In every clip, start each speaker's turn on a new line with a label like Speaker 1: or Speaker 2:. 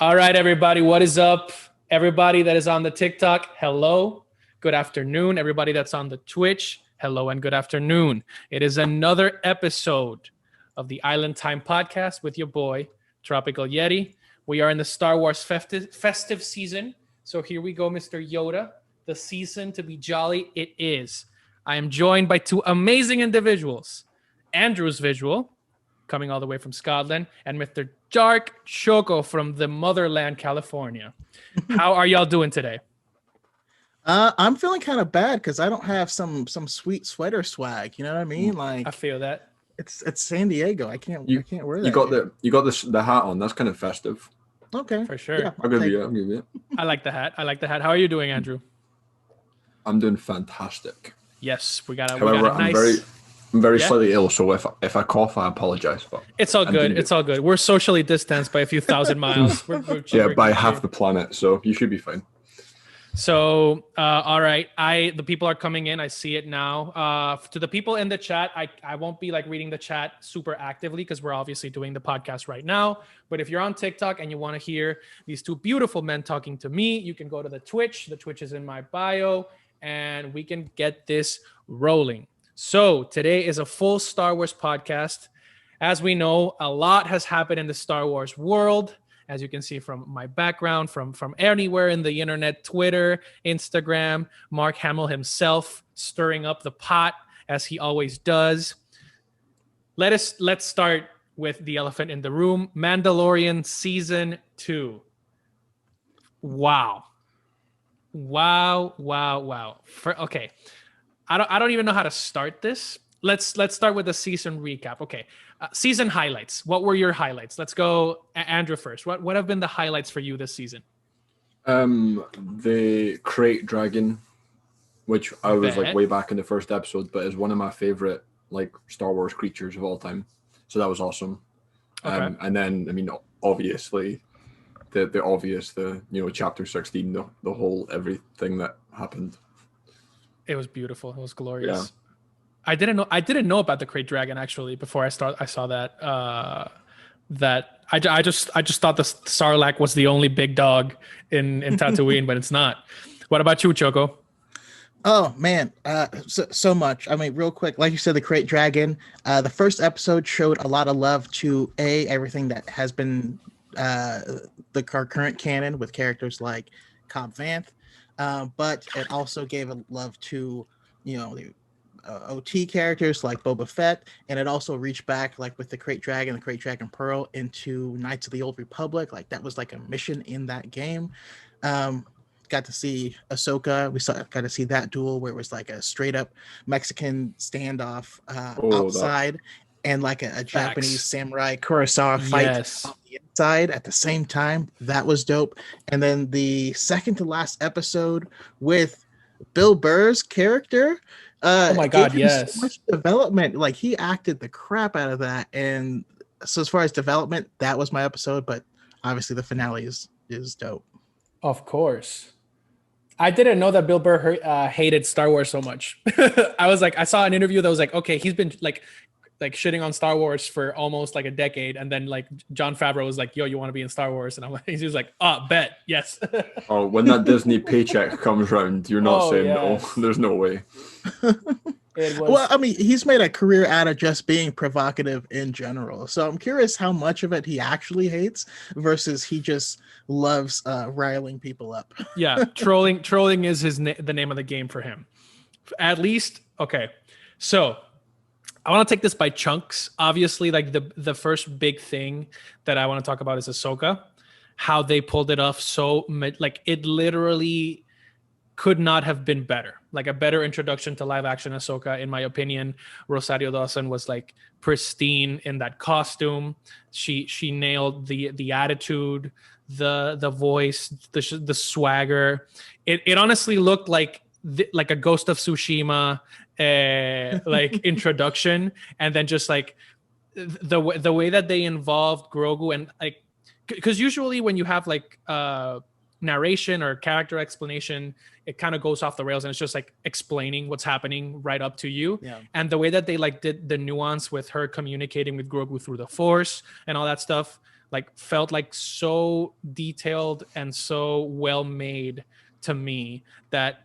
Speaker 1: All right, everybody, what is up? Everybody that is on the TikTok, hello, good afternoon. Everybody that's on the Twitch, hello and good afternoon. It is another episode of the Island Time podcast with your boy, Tropical Yeti. We are in the Star Wars festive season. So here we go, Mr. Yoda. The season to be jolly, it is. I am joined by two amazing individuals. Andrew's visual, coming all the way from Scotland, and Mr. Darth Chocolate from the motherland, California. How are y'all doing today?
Speaker 2: I'm feeling kind of bad because I don't have some sweet sweater swag. You know what I mean?
Speaker 1: I
Speaker 2: Like
Speaker 1: feel that.
Speaker 2: it's San Diego. I can't wear that.
Speaker 3: You got the hat on. That's kind of festive.
Speaker 2: Okay,
Speaker 1: For sure.
Speaker 2: Yeah,
Speaker 3: I'll give you it.
Speaker 1: I like the hat. How are you doing, Andrew?
Speaker 3: I'm doing fantastic.
Speaker 1: Yes, we got a
Speaker 3: However,
Speaker 1: nice...
Speaker 3: I'm very slightly ill, so if I cough, I apologize. But
Speaker 1: It's all good. It's all good. We're socially distanced by a few thousand miles. We're
Speaker 3: by half the planet, so you should be fine.
Speaker 1: So, all right. The people are coming in. I see it now. To the people in the chat, I won't be like reading the chat super actively because we're obviously doing the podcast right now. But if you're on TikTok and you want to hear these two beautiful men talking to me, you can go to the Twitch. The Twitch is in my bio, and we can get this rolling. So today is a full Star Wars podcast. As we know, a lot has happened in the Star Wars world. As you can see from my background, from anywhere in the internet, Twitter, Instagram, Mark Hamill himself stirring up the pot as he always does. Let's start with the elephant in the room. Mandalorian season 2. Wow. Okay. I don't even know how to start this. Let's start with the season recap. Okay. Season highlights. What were your highlights? Let's go Andrew first. What have been the highlights for you this season?
Speaker 3: The Crate Dragon, which I was like way back in the first episode, but is one of my favorite like Star Wars creatures of all time. So that was awesome.
Speaker 1: Okay.
Speaker 3: And then I mean obviously the chapter 16, the whole everything that happened.
Speaker 1: It was beautiful. It was glorious.
Speaker 3: Yeah.
Speaker 1: I didn't know about the Crate Dragon actually before I saw that. That I just thought the Sarlacc was the only big dog in Tatooine, but it's not. What about you, Choco?
Speaker 2: Oh man, so much. I mean, real quick, like you said, the Crate Dragon. The first episode showed a lot of love to everything that has been our current canon with characters like Cobb Vanth. But it also gave a love to, the OT characters like Boba Fett, and it also reached back, like with the Crate Dragon Pearl, into Knights of the Old Republic. Like that was like a mission in that game. Got to see Ahsoka. Got to see that duel where it was like a straight up Mexican standoff outside, and like a Japanese samurai Kurosawa fight on the inside at the same time. That was dope. And then the second to last episode with Bill Burr's character.
Speaker 1: Oh my God, yes.
Speaker 2: So much development. Like he acted the crap out of that. And so as far as development, that was my episode. But obviously the finale is dope.
Speaker 1: Of course. I didn't know that Bill Burr hated Star Wars so much. I saw an interview that was like, okay, he's been like shitting on Star Wars for almost like a decade, and then like Jon Favreau was like, yo, you want to be in Star Wars? And I'm like, he's just like, bet, yes.
Speaker 3: Oh, when that Disney paycheck comes round, you're not saying no. There's no way.
Speaker 2: Well, I mean, he's made a career out of just being provocative in general. So I'm curious how much of it he actually hates versus he just loves riling people up.
Speaker 1: Yeah, trolling is the name of the game for him. At least, okay. So I want to take this by chunks. Obviously, like the first big thing that I want to talk about is Ahsoka. How they pulled it off like it literally could not have been better. Like a better introduction to live action Ahsoka, in my opinion. Rosario Dawson was like pristine in that costume. She nailed the attitude, the voice, the swagger. It honestly looked like a Ghost of Tsushima like introduction, and then just like the way that they involved Grogu, and like because usually when you have like narration or character explanation, it kind of goes off the rails and it's just like explaining what's happening right up to you.
Speaker 2: Yeah.
Speaker 1: And the way that they like did the nuance with her communicating with Grogu through the Force and all that stuff like felt like so detailed and so well made to me that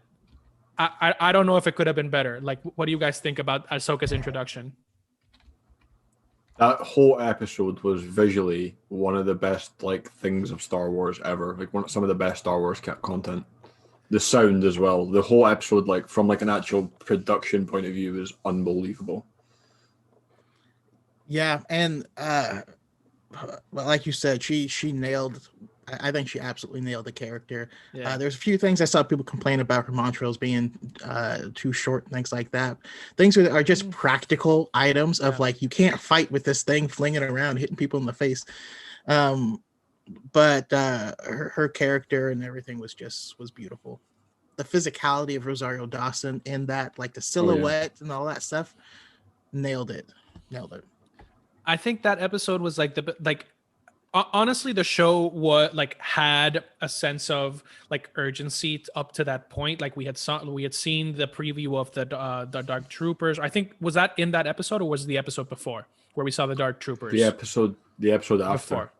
Speaker 1: I don't know if it could have been better. Like, what do you guys think about Ahsoka's introduction?
Speaker 3: That whole episode was visually one of the best like things of Star Wars ever. Like some of the best Star Wars content. The sound as well. The whole episode, like from like an actual production point of view, is unbelievable.
Speaker 2: Yeah, and like you said, she nailed. I think she absolutely nailed the character.
Speaker 1: Yeah.
Speaker 2: There's a few things I saw people complain about her Montrose being too short and things like that. Things are just practical items of like, you can't fight with this thing flinging around, hitting people in the face. But her character and everything was beautiful. The physicality of Rosario Dawson in that, like the silhouette and all that stuff, nailed it.
Speaker 1: I think that episode was like honestly, the show was like had a sense of like urgency up to that point. Like we had seen the preview of the Dark Troopers. I think, was that in that episode, or was it the episode before where we saw the Dark Troopers?
Speaker 3: The episode after.
Speaker 1: Before.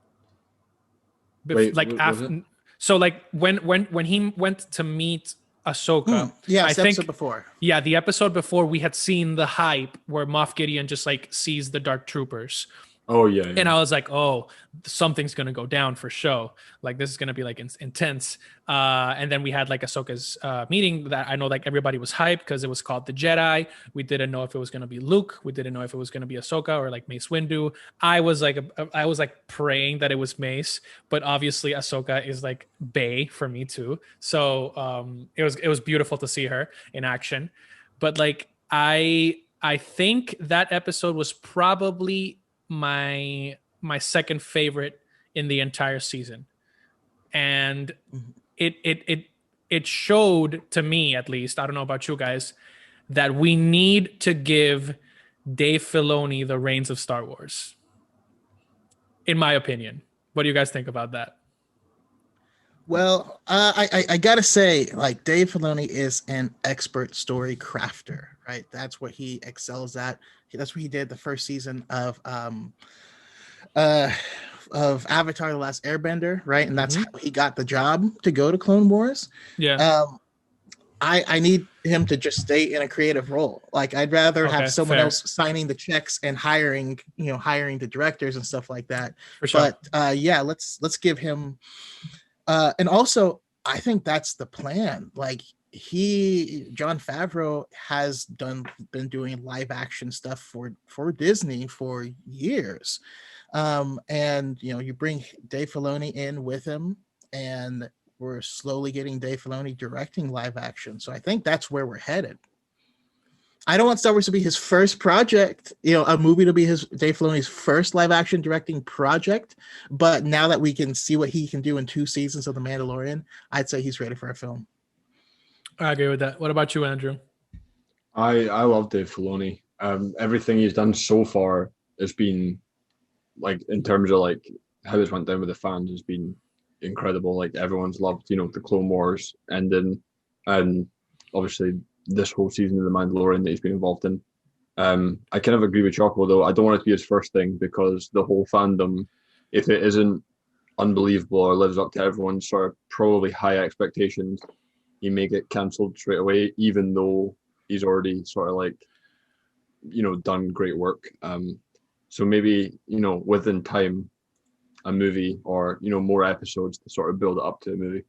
Speaker 3: Wait,
Speaker 1: like after. So like when he went to meet Ahsoka,
Speaker 2: yeah,
Speaker 1: I think
Speaker 2: episode before.
Speaker 1: Yeah, the episode before, we had seen the hype where Moff Gideon just like sees the Dark Troopers.
Speaker 3: Oh yeah.
Speaker 1: And I was like, oh, something's gonna go down for show. Like this is gonna be like intense. And then we had like Ahsoka's meeting that I know like everybody was hyped because it was called the Jedi. We didn't know if it was gonna be Luke. We didn't know if it was gonna be Ahsoka or like Mace Windu. I was like praying that it was Mace, but obviously Ahsoka is like bae for me too. So it was beautiful to see her in action. But like I think that episode was probably my second favorite in the entire season, and it showed to me, at least, I don't know about you guys, that we need to give Dave Filoni the reins of Star Wars, in my opinion. What do you guys think about that?
Speaker 2: Well, I gotta say, like, Dave Filoni is an expert story crafter, right? That's what he excels at. That's what he did the first season of Avatar: The Last Airbender, right? And that's how he got the job to go to Clone Wars.
Speaker 1: Yeah.
Speaker 2: I need him to just stay in a creative role. Like, I'd rather have someone else signing the checks and hiring the directors and stuff like that.
Speaker 1: For sure.
Speaker 2: But yeah, let's give him. And also, I think that's the plan. Like, Jon Favreau has been doing live action stuff for Disney for years. And you bring Dave Filoni in with him, and we're slowly getting Dave Filoni directing live action. So I think that's where we're headed. I don't want Star Wars to be his first project, a movie to be Dave Filoni's first live action directing project. But now that we can see what he can do in 2 seasons of The Mandalorian, I'd say he's ready for a film.
Speaker 1: I agree with that. What about you, Andrew?
Speaker 3: I love Dave Filoni. Everything he's done so far has been, like, in terms of like how it went down with the fans, has been incredible. Like, everyone's loved, the Clone Wars ending, and obviously this whole season of The Mandalorian that he's been involved in. I kind of agree with Choco, though. I don't want it to be his first thing, because the whole fandom, if it isn't unbelievable or lives up to everyone's sort of probably high expectations, he may get cancelled straight away, even though he's already sort of like, done great work. So maybe, within time, a movie or, more episodes to sort of build it up to a movie.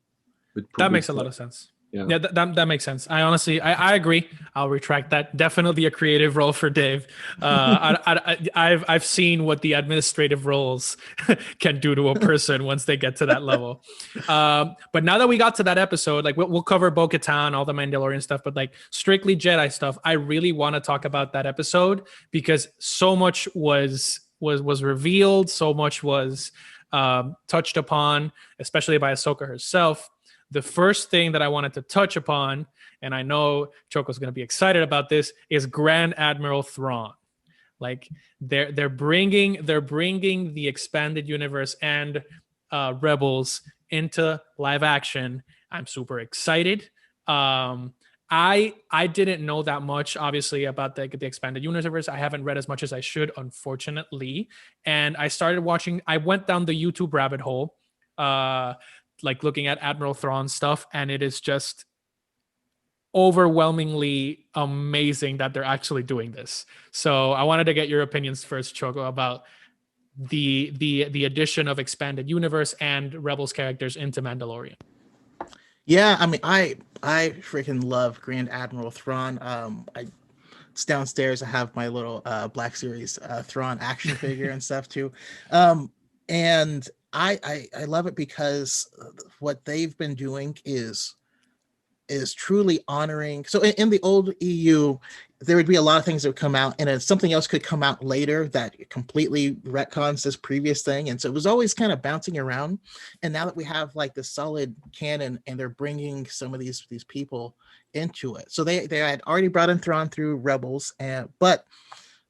Speaker 1: That makes a lot of sense.
Speaker 3: Yeah,
Speaker 1: that makes sense. I honestly, I agree. I'll retract that. Definitely a creative role for Dave. I've seen what the administrative roles can do to a person once they get to that level. But now that we got to that episode, like we'll cover Bo-Katan, all the Mandalorian stuff, but like strictly Jedi stuff, I really want to talk about that episode, because so much was revealed, so much was touched upon, especially by Ahsoka herself. The first thing that I wanted to touch upon, and I know Choco's going to be excited about this, is Grand Admiral Thrawn. Like, they're bringing the expanded universe and Rebels into live action. I'm super excited. I didn't know that much, obviously, about the expanded universe. I haven't read as much as I should, unfortunately. And I started watching. I went down the YouTube rabbit hole, like looking at Admiral Thrawn stuff, and it is just overwhelmingly amazing that they're actually doing this. So I wanted to get your opinions first, Choco, about the addition of expanded universe and Rebels characters into Mandalorian.
Speaker 2: Yeah, I mean, I freaking love Grand Admiral Thrawn. It's downstairs. I have my little Black Series Thrawn action figure and stuff too, and I love it because what they've been doing is truly honoring. So in the old EU, there would be a lot of things that would come out, and then something else could come out later that completely retcons this previous thing. And so it was always kind of bouncing around. And now that we have like the solid canon, and they're bringing some of these people into it, so they had already brought in Thrawn through Rebels, and but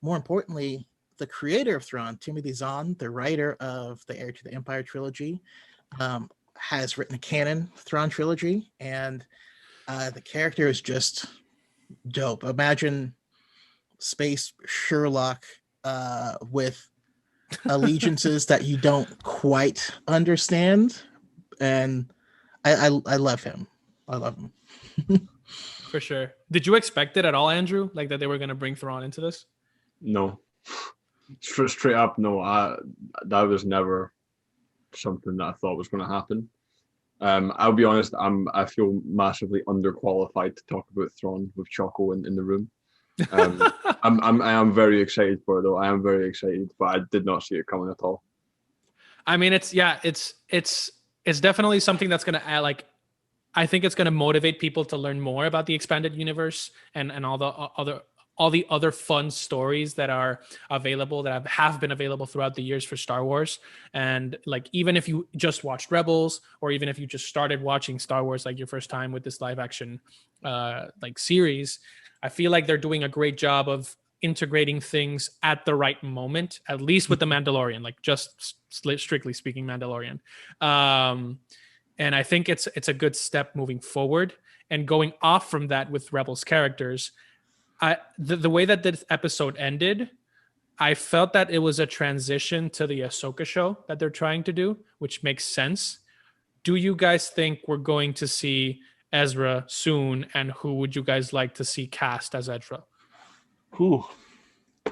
Speaker 2: more importantly, the creator of Thrawn, Timothy Zahn, the writer of the Heir to the Empire trilogy, has written a canon Thrawn trilogy, and the character is just dope. Imagine space Sherlock with allegiances that you don't quite understand, and I love him. I love him.
Speaker 1: For sure. Did you expect it at all, Andrew? Like that they were going to bring Thrawn into this?
Speaker 3: No, straight up, no. That was never something that I thought was going to happen. I'll be honest. I feel massively underqualified to talk about Thrawn with Choco in the room. I am very excited for it though. I am very excited, but I did not see it coming at all.
Speaker 1: I mean, it's definitely something that's gonna add, like, I think it's gonna motivate people to learn more about the expanded universe and all the other fun stories that are available, that have been available throughout the years for Star Wars. And like, even if you just watched Rebels, or even if you just started watching Star Wars, like your first time with this live action like series, I feel like they're doing a great job of integrating things at the right moment, at least with the Mandalorian, like just strictly speaking Mandalorian. And I think it's a good step moving forward. And going off from that with Rebels characters, the way that this episode ended, I felt that it was a transition to the Ahsoka show that they're trying to do, which makes sense. Do you guys think we're going to see Ezra soon, and who would you guys like to see cast as Ezra?
Speaker 3: Whew.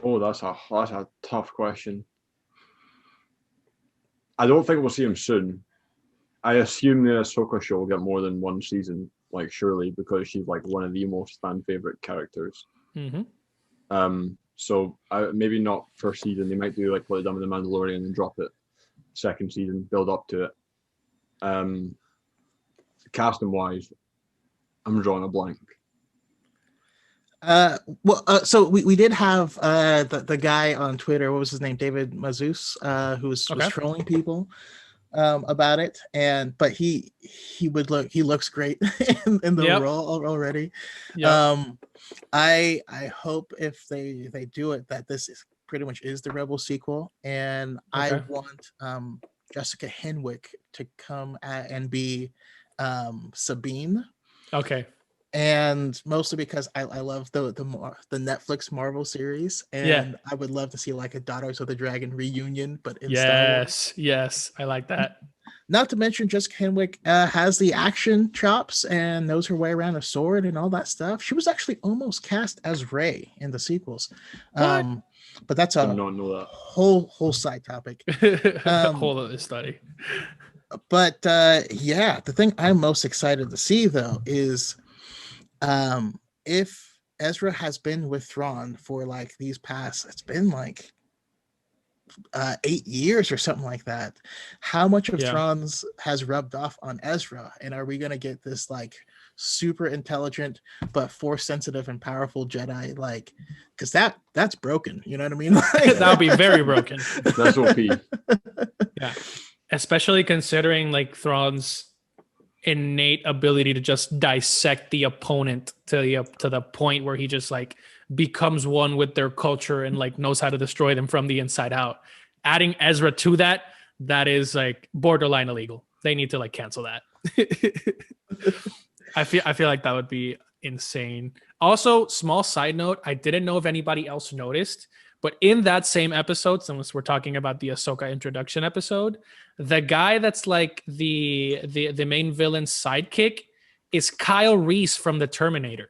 Speaker 3: Oh, that's a tough question. I don't think we'll see him soon. I assume the Ahsoka show will get more than one season, like surely, because she's like one of the most fan favorite characters.
Speaker 1: Mm-hmm.
Speaker 3: So maybe not first season. They might do like what they've done with the Mandalorian and drop it second season, build up to it. Casting wise, I'm drawing a blank.
Speaker 2: So we did have the guy on Twitter. What was his name? David Mazouz, who was trolling people about it, but he looks great in the role already. Yep. I hope if they do it, that this is pretty much is the Rebel sequel, and I want Jessica Henwick to come and be Sabine.
Speaker 1: Okay.
Speaker 2: And mostly because I love the Netflix Marvel series, and I would love to see like a Daughters of the Dragon reunion, but in Star Wars.
Speaker 1: Yes, I like that.
Speaker 2: Not to mention, Jessica Henwick has the action chops and knows her way around a sword and all that stuff. She was actually almost cast as Rey in the sequels, but that's a whole side topic.
Speaker 1: Whole other study.
Speaker 2: But the thing I'm most excited to see though is, if Ezra has been with Thrawn for like these past, it's been like 8 years or something like that, how much of Thrawn's has rubbed off on Ezra, and are we going to get this like super intelligent but force sensitive and powerful Jedi, like, because that's broken, you know what I mean?
Speaker 1: That would be very broken.
Speaker 3: That's OP.
Speaker 1: Yeah, especially considering like Thrawn's innate ability to just dissect the opponent to the point where he just like becomes one with their culture and like knows how to destroy them from the inside out. Adding Ezra to that is like borderline illegal. They need to like cancel that. I feel like that would be insane. Also, small side note, I didn't know if anybody else noticed, but in that same episode, since we're talking about the Ahsoka introduction episode, the guy that's like the main villain's sidekick is Kyle Reese from the Terminator.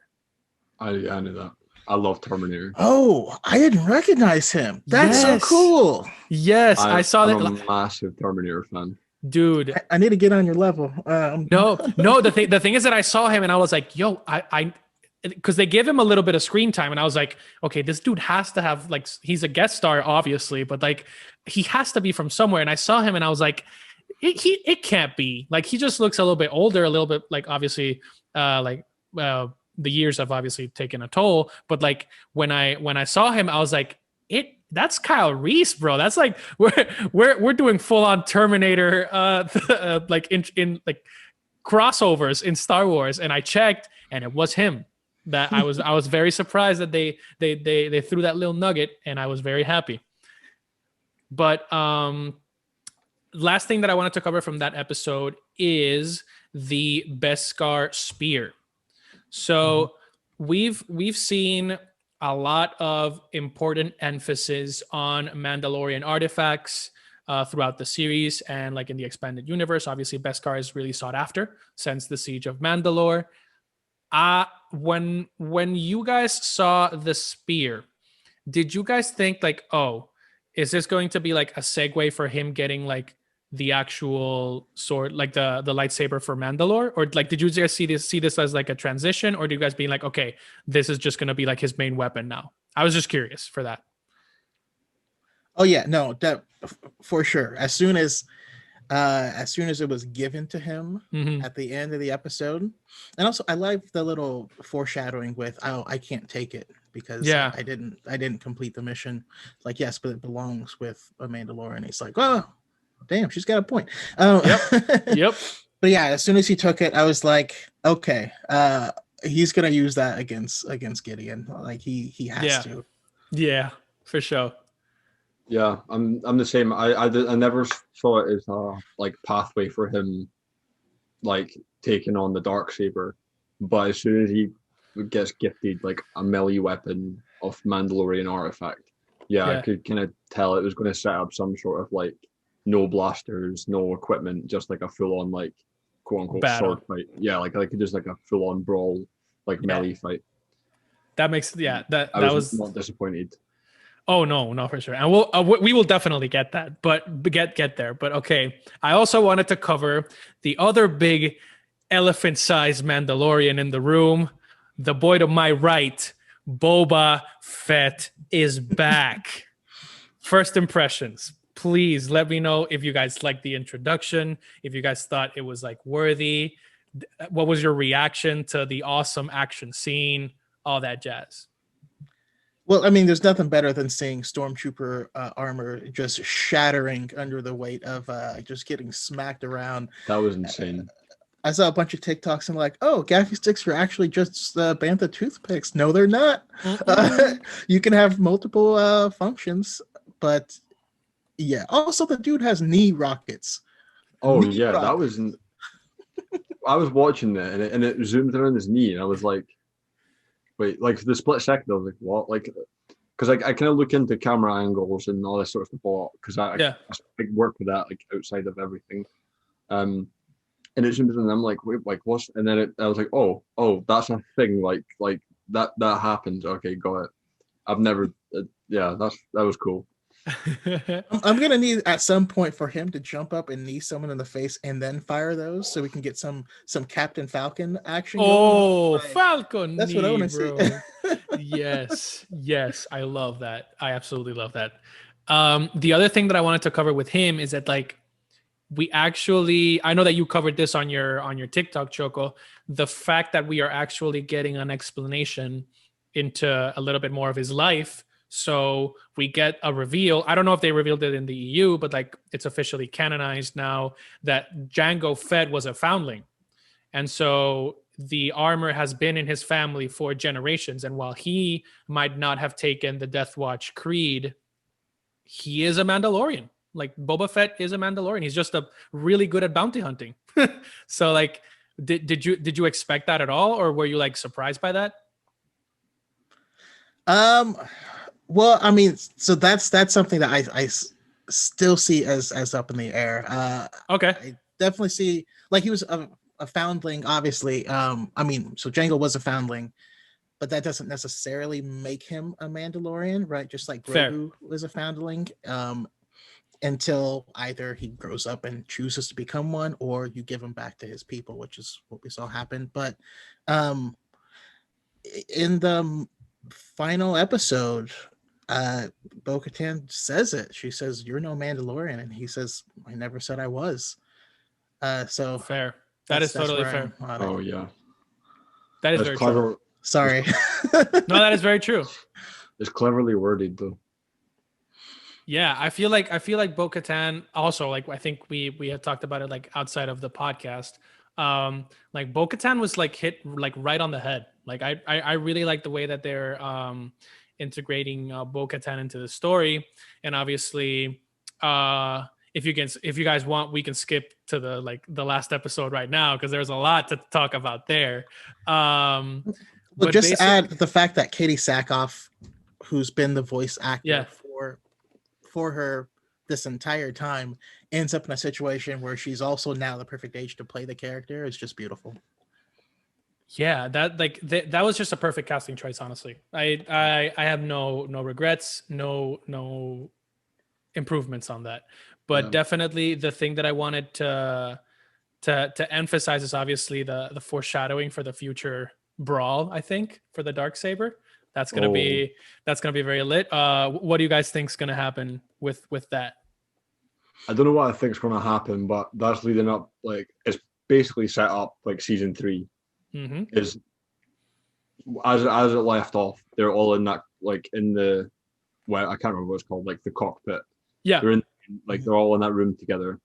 Speaker 3: I knew that. I love Terminator.
Speaker 2: Oh, I didn't recognize him. That's so
Speaker 1: Yes.
Speaker 2: cool.
Speaker 1: Yes, I saw
Speaker 3: I'm
Speaker 1: that.
Speaker 3: a massive Terminator fan.
Speaker 1: Dude,
Speaker 2: I need to get on your level.
Speaker 1: no. The thing is that I saw him and I was like, yo, I because they give him a little bit of screen time, and I was like, okay, this dude has to have like, he's a guest star, obviously, but like he has to be from somewhere. And I saw him and I was like, it can't be. Like he just looks a little bit older, a little bit like obviously the years have obviously taken a toll. But like when I saw him, I was like, that's Kyle Reese, bro. That's like we're doing full on Terminator like in like crossovers in Star Wars. And I checked and it was him. That I was very surprised that they threw that little nugget, and I was very happy. But last thing that I wanted to cover from that episode is the Beskar spear. So we've seen a lot of important emphasis on Mandalorian artifacts throughout the series, and like in the expanded universe, obviously Beskar is really sought after since the Siege of Mandalore. When you guys saw the spear, did you guys think like, oh, is this going to be like a segue for him getting like the actual sword, like the lightsaber for Mandalore? Or like, did you guys see this as like a transition, or did you guys be like, okay, this is just going to be like his main weapon now? I was just curious for that.
Speaker 2: Oh yeah, no, that for sure. As soon as it was given to him at the end of the episode, and also I like the little foreshadowing with, oh, I can't take it because I didn't complete the mission. Like, yes, but it belongs with a Mandalorian. He's like, oh, damn, she's got a point.
Speaker 1: Yep.
Speaker 2: But yeah, as soon as he took it, I was like, okay, he's gonna use that against Gideon. Like he has to.
Speaker 1: Yeah, for sure.
Speaker 3: Yeah, I'm the same. I never saw it as a like pathway for him, like taking on the Darksaber. But as soon as he gets gifted like a melee weapon of Mandalorian artifact, I could kind of tell it was going to set up some sort of like no blasters, no equipment, just like a full on like quote unquote
Speaker 1: battle.
Speaker 3: Sword fight. Yeah, like just like a full on brawl, like melee fight.
Speaker 1: That makes that was
Speaker 3: not disappointed.
Speaker 1: Oh no, for sure, and we will definitely get that, but get there. But okay, I also wanted to cover the other big elephant-sized Mandalorian in the room. The boy to my right, Boba Fett, is back. First impressions. Please let me know if you guys liked the introduction, if you guys thought it was like worthy. What was your reaction to the awesome action scene? All that jazz.
Speaker 2: Well, I mean, there's nothing better than seeing Stormtrooper armor just shattering under the weight of just getting smacked around.
Speaker 3: That was insane.
Speaker 2: I saw a bunch of TikToks and like, oh, gaffy sticks are actually just bantha toothpicks. No, they're not. You can have multiple functions, but yeah. Also, the dude has knee rockets.
Speaker 3: Oh yeah, that was. I was watching that and it zoomed in on his knee, and I was like, wait, like for the split second, I was like, what? Like, because I kind of look into camera angles and all this sort of stuff a lot, because I work with that like outside of everything. And it zoomed in, and I'm like, wait, like what's? And then I was like, oh, that's a thing. Like that happens. Okay, got it. I've never. That was cool.
Speaker 2: I'm gonna need at some point for him to jump up and knee someone in the face and then fire those, so we can get some Captain Falcon action.
Speaker 1: Oh, Falcon!
Speaker 2: That's what I want to
Speaker 1: see. Yes, I love that. I absolutely love that. The other thing that I wanted to cover with him is that like I know that you covered this on your TikTok, Choco. The fact that we are actually getting an explanation into a little bit more of his life. So we get a reveal. I don't know if they revealed it in the EU, but like it's officially canonized now that Jango Fett was a foundling. And so the armor has been in his family for generations. And while he might not have taken the Death Watch creed, he is a Mandalorian. Like Boba Fett is a Mandalorian. He's just really good at bounty hunting. So like Did you expect that at all, or were you like surprised by that?
Speaker 2: Well, I mean, so that's something that still see as up in the air.
Speaker 1: Okay,
Speaker 2: I definitely see, like, he was a foundling, obviously. I mean, so Jango was a foundling, but that doesn't necessarily make him a Mandalorian, right? Just like
Speaker 1: fair.
Speaker 2: Grogu was a foundling, until either he grows up and chooses to become one, or you give him back to his people, which is what we saw happen. But um, in the final episode, Bo-Katan says it. She says, "You're no Mandalorian," and he says, "I never said I was." So
Speaker 1: Fair. That is
Speaker 2: that's
Speaker 1: totally
Speaker 2: where
Speaker 1: fair.
Speaker 2: I'm on
Speaker 3: Oh
Speaker 2: it.
Speaker 3: yeah,
Speaker 1: That is
Speaker 3: it's
Speaker 1: very true.
Speaker 3: clever.
Speaker 2: Sorry.
Speaker 1: No, that is very true.
Speaker 3: It's cleverly worded though.
Speaker 1: Yeah, I feel like Bo-Katan also, like, I think we had talked about it like outside of the podcast. Like Bo-Katan was like hit like right on the head. Like I really like the way that they're integrating Bo-Katan into the story. And obviously if you guys want, we can skip to the last episode right now because there's a lot to talk about there.
Speaker 2: Well,
Speaker 1: But
Speaker 2: just to
Speaker 1: basic
Speaker 2: add the fact that Katie Sackhoff, who's been the voice actor
Speaker 1: yeah.
Speaker 2: for her this entire time, ends up in a situation where she's also now the perfect age to play the character, is just beautiful.
Speaker 1: Yeah, that was just a perfect casting choice, honestly. I have no regrets, no improvements on that. But
Speaker 3: Yeah.
Speaker 1: definitely the thing that I wanted to emphasize is obviously the foreshadowing for the future brawl, I think, for the Darksaber. That's gonna be very lit. What do you guys think is gonna happen with that?
Speaker 3: I don't know what I think is going to happen, but that's leading up. Like it's basically set up like season 3
Speaker 1: Mm-hmm.
Speaker 3: is as it left off. They're all in that like in the well, I can't remember what it's called, like the cockpit.
Speaker 1: Yeah.
Speaker 3: They're in like they're all in that room together.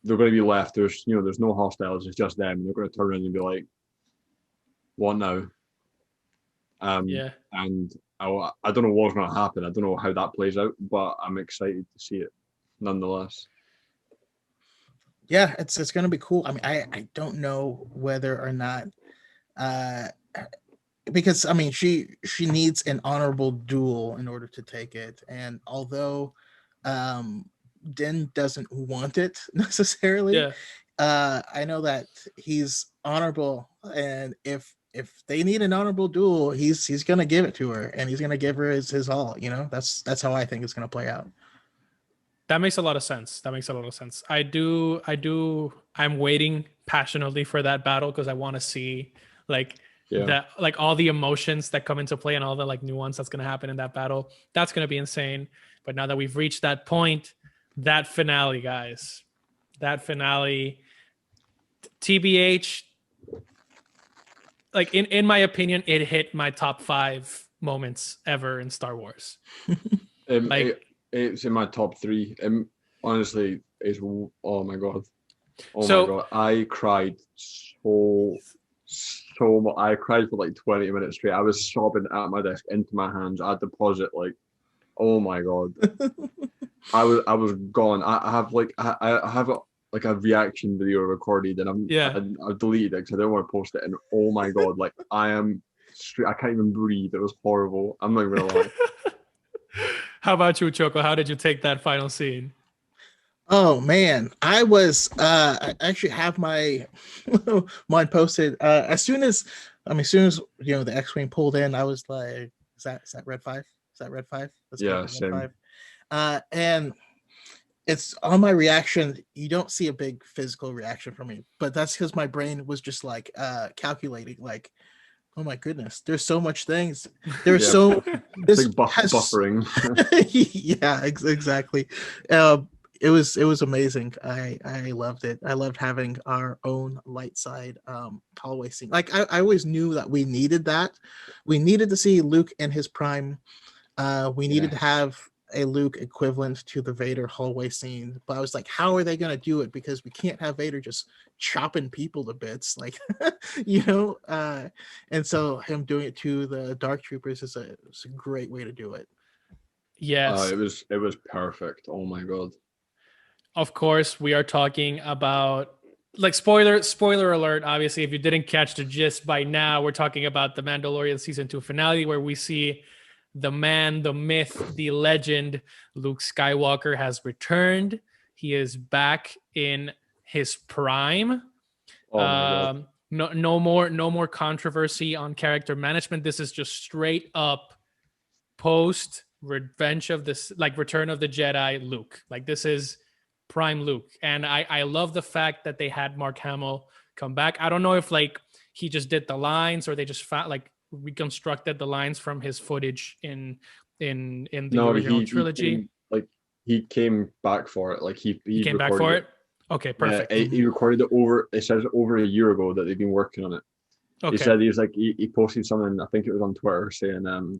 Speaker 3: They're going to be left. There's there's no hostiles. It's just them. They're going to turn around and be like, "What now?"
Speaker 1: Yeah.
Speaker 3: And I don't know what's going to happen. I don't know how that plays out, but I'm excited to see it nonetheless.
Speaker 2: Yeah, it's gonna be cool. I mean, I don't know whether or not, uh because I mean, she needs an honorable duel in order to take it, and although um Din doesn't want it necessarily,
Speaker 1: Yeah.
Speaker 2: I know that he's honorable, and if they need an honorable duel, he's gonna give it to her, and he's gonna give her his all. That's how I think it's gonna play out.
Speaker 1: That makes a lot of sense. I'm waiting passionately for that battle because I want to see like
Speaker 3: Yeah.
Speaker 1: that, like all the emotions that come into play and all the like nuance that's going to happen in that battle. That's going to be insane. But now that we've reached that point, that finale, guys, that finale, TBH, like in my opinion, it hit my top 5 moments ever in Star Wars. Like,
Speaker 3: it's in my top 3. Honestly, it's oh my god,
Speaker 1: So-
Speaker 3: my god, I cried so much. I cried for like 20 minutes straight. I was sobbing at my desk into my hands. I had to pause it. Like, oh my god, I was gone. I have like I have a reaction video recorded, and I've deleted it because I don't want to post it. And oh my god, like I am straight. I can't even breathe. It was horrible. I'm not even gonna lie.
Speaker 1: how about you, Choco? How did you take that final scene?
Speaker 2: Oh man, I actually have my mine posted as soon as the X-wing pulled in. I was like, is that red 5? Is that red 5? Let's
Speaker 3: Yeah,
Speaker 2: go red
Speaker 3: same.
Speaker 2: 5. And it's on my reaction. You don't see a big physical reaction from me, but that's because my brain was just like calculating, like, oh my goodness, there's so much things. There's
Speaker 3: Yeah.
Speaker 2: so
Speaker 3: It's like buffering.
Speaker 2: yeah, exactly. It was amazing. I loved it. I loved having our own light side hallway scene. Like I always knew that we needed that. We needed to see Luke in his prime. We needed to have a Luke equivalent to the Vader hallway scene. But I was like, how are they gonna do it? Because we can't have Vader just chopping people to bits, like and so him doing it to the Dark Troopers is a great way to do it.
Speaker 1: Yes.
Speaker 3: It was perfect. Oh my god.
Speaker 1: Of course, we are talking about like spoiler alert, obviously, if you didn't catch the gist by now, we're talking about the Mandalorian season 2 finale, where we see the man, the myth, the legend, Luke Skywalker has returned. He is back in his prime.
Speaker 3: Oh my god.
Speaker 1: No more controversy on character management. This is just straight up post Revenge of this, like Return of the Jedi Luke. Like this is prime Luke, and I love the fact that they had Mark Hamill come back. I don't know if like he just did the lines or they just like reconstructed the lines from his footage in the
Speaker 3: No,
Speaker 1: original trilogy.
Speaker 3: he came back for it. Like
Speaker 1: He
Speaker 3: he
Speaker 1: came back
Speaker 3: recorded
Speaker 1: for
Speaker 3: it.
Speaker 1: it. Okay,
Speaker 3: Yeah,
Speaker 1: perfect.
Speaker 3: he recorded it over. It says over a year ago that they've been working on it. He
Speaker 1: Okay,
Speaker 3: said he was like he posted something. I think it was on Twitter saying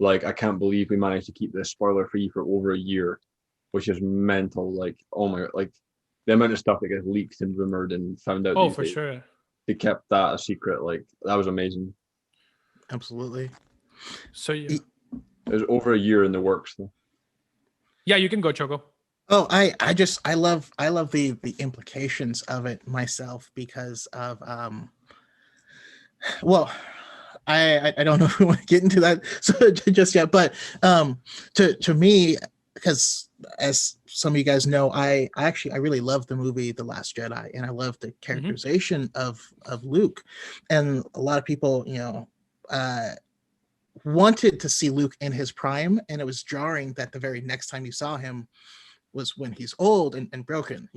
Speaker 3: like I can't believe we managed to keep this spoiler free for over a year, which is mental. Like oh my like the amount of stuff that gets leaked and rumored and found out
Speaker 1: oh
Speaker 3: these
Speaker 1: for
Speaker 3: days.
Speaker 1: sure.
Speaker 3: They kept that a secret. Like that was amazing.
Speaker 2: Absolutely.
Speaker 1: So yeah,
Speaker 3: It was over a year in the works. Though.
Speaker 1: yeah, you can go, Choco.
Speaker 2: Oh, I love the implications of it myself because of well, I don't know if we want to get into that so just yet, but to me, because as some of you guys know, I really love the movie The Last Jedi, and I love the characterization of Luke, and a lot of people, wanted to see Luke in his prime, and it was jarring that the very next time you saw him was when he's old and broken,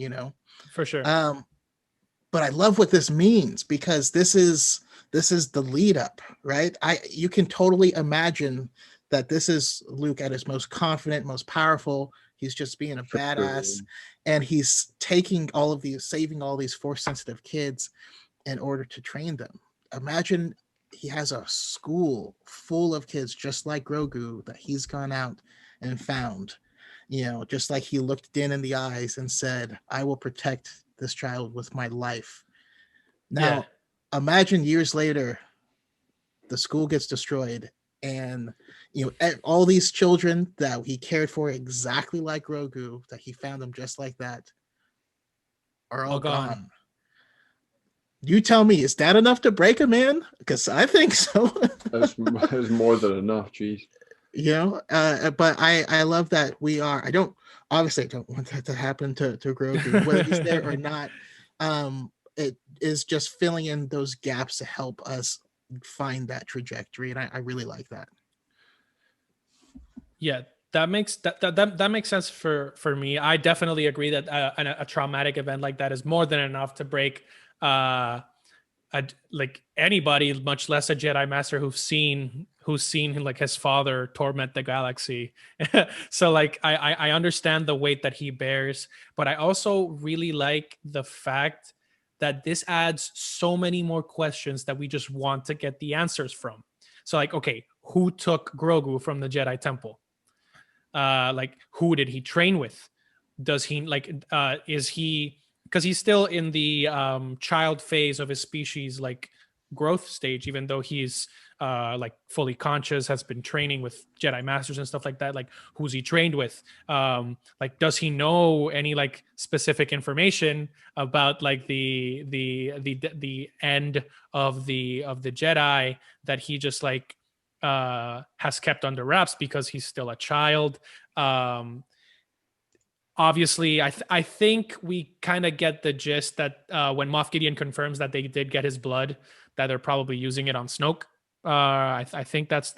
Speaker 1: For sure.
Speaker 2: But I love what this means because this is the lead up, right? You can totally imagine that this is Luke at his most confident, most powerful. He's just being a badass, and he's saving all these force sensitive kids in order to train them. Imagine he has a school full of kids just like Grogu that he's gone out and found, just like he looked Din in the eyes and said, I will protect this child with my life. Now, imagine years later, the school gets destroyed, and all these children that he cared for exactly like Grogu, that he found them just like that, are all gone. You tell me, is that enough to break a man? Because I think so.
Speaker 3: That's more than enough. Jeez.
Speaker 2: But I love that we are. I don't want that to happen to Grogu, whether he's there or not. It is just filling in those gaps to help us find that trajectory, and I really like that.
Speaker 1: Yeah, that makes that makes sense for me. I definitely agree that a traumatic event like that is more than enough to break like anybody, much less a Jedi Master who's seen like his father torment the galaxy. So like I understand the weight that he bears, but I also really like the fact that this adds so many more questions that we just want to get the answers from. So like, okay, who took Grogu from the Jedi Temple? Like who did he train with? Does he is he, because he's still in the child phase of his species, like growth stage, even though he's like fully conscious, has been training with Jedi Masters and stuff like that. Like who's he trained with? Like does he know any like specific information about like the end of the Jedi that he just like has kept under wraps because he's still a child? Obviously, I think we kind of get the gist that when Moff Gideon confirms that they did get his blood, that they're probably using it on Snoke. I think that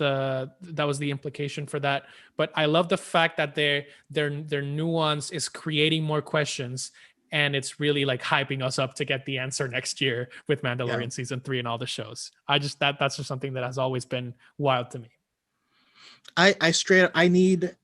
Speaker 1: was the implication for that. But I love the fact that their nuance is creating more questions, and it's really like hyping us up to get the answer next year with Mandalorian season 3 and all the shows. That's just something that has always been wild to me.
Speaker 2: I need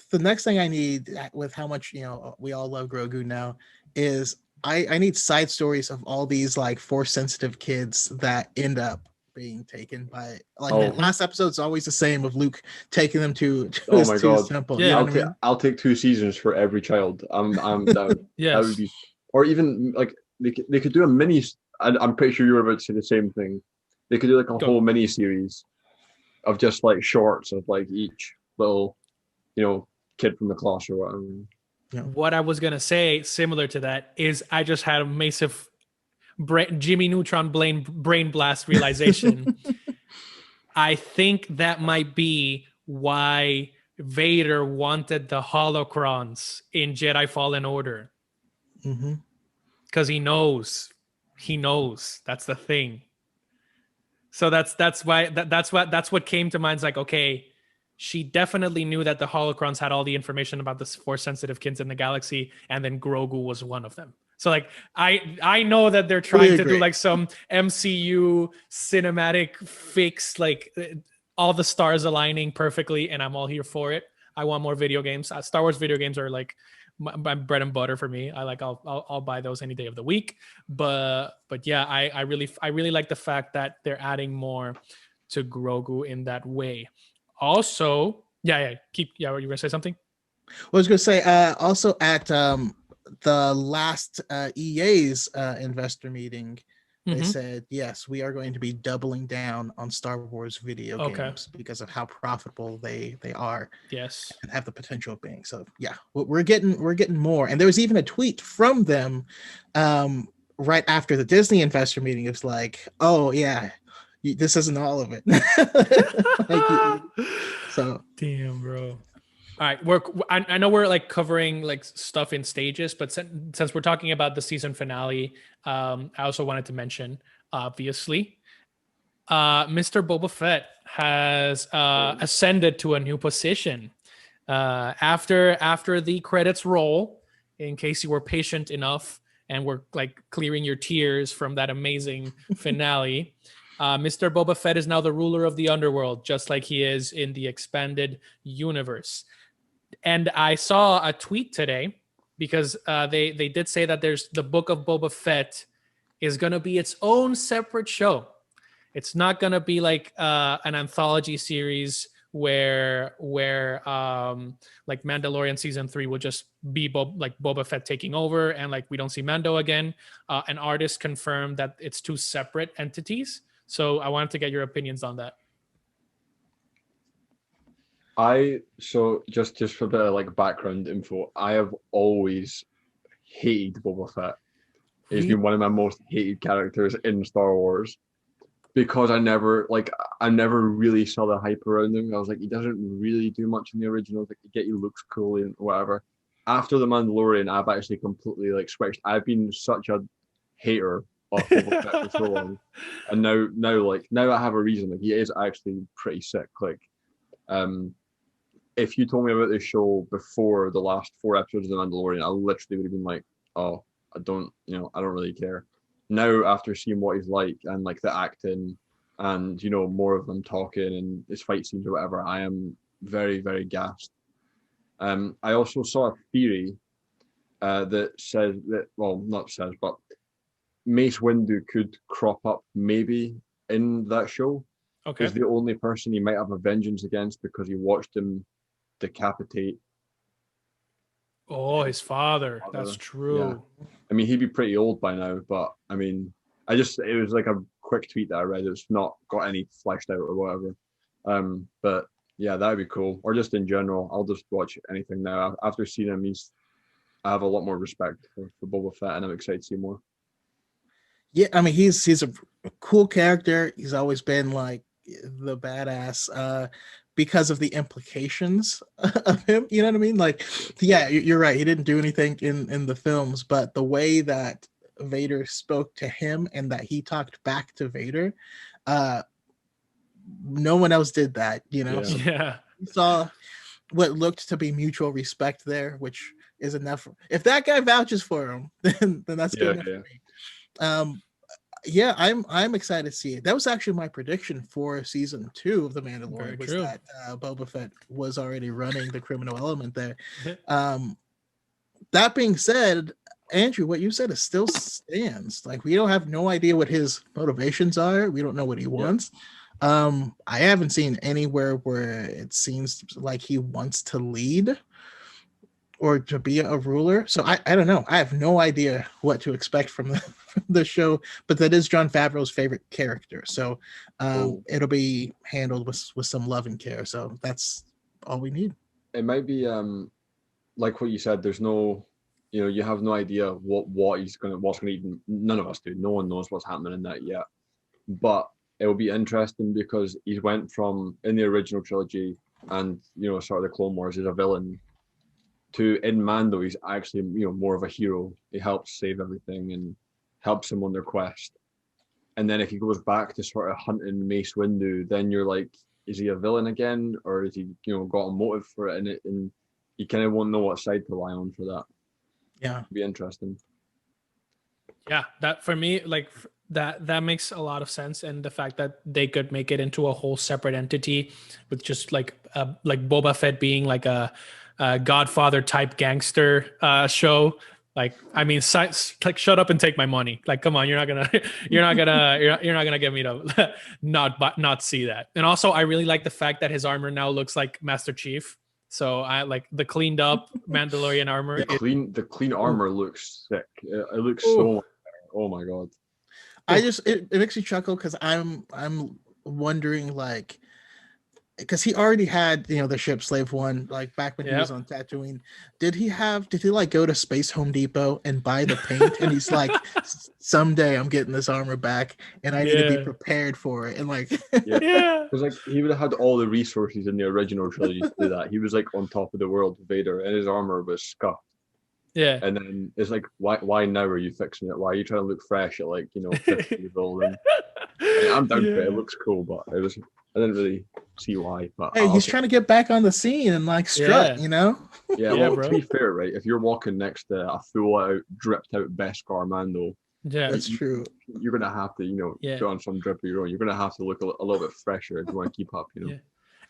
Speaker 2: the next thing I need, with how much we all love Grogu now, is I need side stories of all these like force sensitive kids that end up being taken by that last episode's always the same, of Luke taking them to his temple.
Speaker 3: Yeah, I'll take 2 seasons for every child. I'm down.
Speaker 1: Yes.
Speaker 3: That would be, or even like they could do a mini. I'm pretty sure you were about to say the same thing. They could do like a whole mini series of just like shorts of like each little kid from the class or whatever.
Speaker 2: Yeah.
Speaker 1: What I was gonna say, similar to that, is I just had a massive Jimmy Neutron brain blast realization. I think that might be why Vader wanted the holocrons in Jedi Fallen Order,
Speaker 2: Mm-hmm.
Speaker 1: because he knows that's the thing. So that's why that's what came to mind. It's like, okay, she definitely knew that the holocrons had all the information about the force sensitive kids in the galaxy, and then Grogu was one of them. So like I know that they're trying to do like some MCU cinematic fix, like all the stars aligning perfectly, and I'm all here for it. I want more video games. Star Wars video games are like my bread and butter for me. I'll buy those any day of the week. But yeah, I really like the fact that they're adding more to Grogu in that way. Also, yeah, were you gonna say something?
Speaker 2: I was going to say also at the last EA's investor meeting, they said, yes, we are going to be doubling down on Star Wars video games because of how profitable they are.
Speaker 1: Yes,
Speaker 2: and have the potential of being. So yeah, we're getting more. And there was even a tweet from them right after the Disney investor meeting. It's like, oh yeah, this isn't all of it. So
Speaker 1: damn, bro. All right, I know we're like covering like stuff in stages, but since we're talking about the season finale, I also wanted to mention, obviously, Mr. Boba Fett has ascended to a new position. After the credits roll, in case you were patient enough and were like clearing your tears from that amazing finale, Mr. Boba Fett is now the ruler of the underworld, just like he is in the expanded universe. And I saw a tweet today because they did say that there's the Book of Boba Fett is going to be its own separate show. It's not going to be like an anthology series where like Mandalorian season 3 will just be Boba Fett taking over and like we don't see Mando again. An artist confirmed that it's two separate entities. So I wanted to get your opinions on that.
Speaker 3: So just for a bit of like background info, I have always hated Boba Fett. He's been one of my most hated characters in Star Wars because I never really saw the hype around him. I was like, he doesn't really do much in the originals. Like, he looks cool and whatever. After the Mandalorian, I've actually completely like switched. I've been such a hater of Boba Fett for so long, and now I have a reason. Like, he is actually pretty sick. Like, if you told me about this show before the last 4 episodes of The Mandalorian, I literally would have been like, oh, I don't really care. Now, after seeing what he's like and like the acting and, more of them talking and his fight scenes or whatever, I am very, very gassed. I also saw a theory that says that, well, not says, but Mace Windu could crop up maybe in that show.
Speaker 1: Okay.
Speaker 3: He's the only person he might have a vengeance against because he watched him decapitate.
Speaker 1: Oh, his father. That's true.
Speaker 3: Yeah. I mean, he'd be pretty old by now, but I mean, it was like a quick tweet that I read. It's not got any fleshed out or whatever. But yeah, that'd be cool. Or just in general, I'll just watch anything now. After seeing him, I have a lot more respect for Boba Fett, and I'm excited to see more.
Speaker 2: Yeah, I mean, he's a cool character. He's always been like the badass because of the implications of him. You know what I mean? Like, yeah, you're right. He didn't do anything in the films, but the way that Vader spoke to him and that he talked back to Vader, no one else did that.
Speaker 1: Yeah.
Speaker 2: So you saw what looked to be mutual respect there, which is enough. If that guy vouches for him, then that's good enough for me. Yeah, I'm excited to see it. That was actually my prediction for season 2 of The Mandalorian. That Boba Fett was already running the criminal element there. That being said, Andrew, what you said still stands. Like, we don't have no idea what his motivations are. We don't know what he wants. I haven't seen anywhere where it seems like he wants to lead or to be a ruler. So I don't know. I have no idea what to expect from the show, but that is Jon Favreau's favorite character. So it'll be handled with some love and care. So that's all we need.
Speaker 3: It might be like what you said, there's no, you have no idea what's gonna even. None of us do. No one knows what's happening in that yet. But it will be interesting because he went from in the original trilogy and sort of the Clone Wars as a villain to in Mando he's actually more of a hero. He helps save everything and helps them on their quest. And then if he goes back to sort of hunting Mace Windu, then you're like, is he a villain again, or is he got a motive for it? And you kind of won't know what side to lie on for that.
Speaker 2: Yeah,
Speaker 3: It'd be interesting.
Speaker 1: Yeah, that for me, like that makes a lot of sense, and the fact that they could make it into a whole separate entity with just like Boba Fett being like a Godfather type gangster show. Like, I mean, like, shut up and take my money. Like, come on, you're not gonna get me to not see that. And also, I really like the fact that his armor now looks like Master Chief. So I like the cleaned up Mandalorian armor.
Speaker 3: The clean armor looks sick. It looks so much better. Oh my god.
Speaker 2: it makes me chuckle because I'm wondering, like, because he already had the ship Slave One, like back when he was on Tatooine. Did he like go to Space Home Depot and buy the paint? And he's like, someday I'm getting this armor back, and I need to be prepared for it. And like,
Speaker 3: because like he would have had all the resources in the original trilogy to do that. He was like on top of the world, Vader, and his armor was scuffed.
Speaker 1: Yeah.
Speaker 3: And then it's like, why now are you fixing it? Why are you trying to look fresh at 50 years old? And I'm down for it. It looks cool, but I didn't really see why. But
Speaker 2: hey, he's trying to get back on the scene and like strut,
Speaker 3: Yeah, well,
Speaker 1: bro.
Speaker 3: to be fair, right? If you're walking next to a full out, dripped out Beskar Mando,
Speaker 2: that's true.
Speaker 3: You're gonna have to, go on some drip of your own. You're gonna have to look a little bit fresher if you want to keep up,
Speaker 1: Yeah.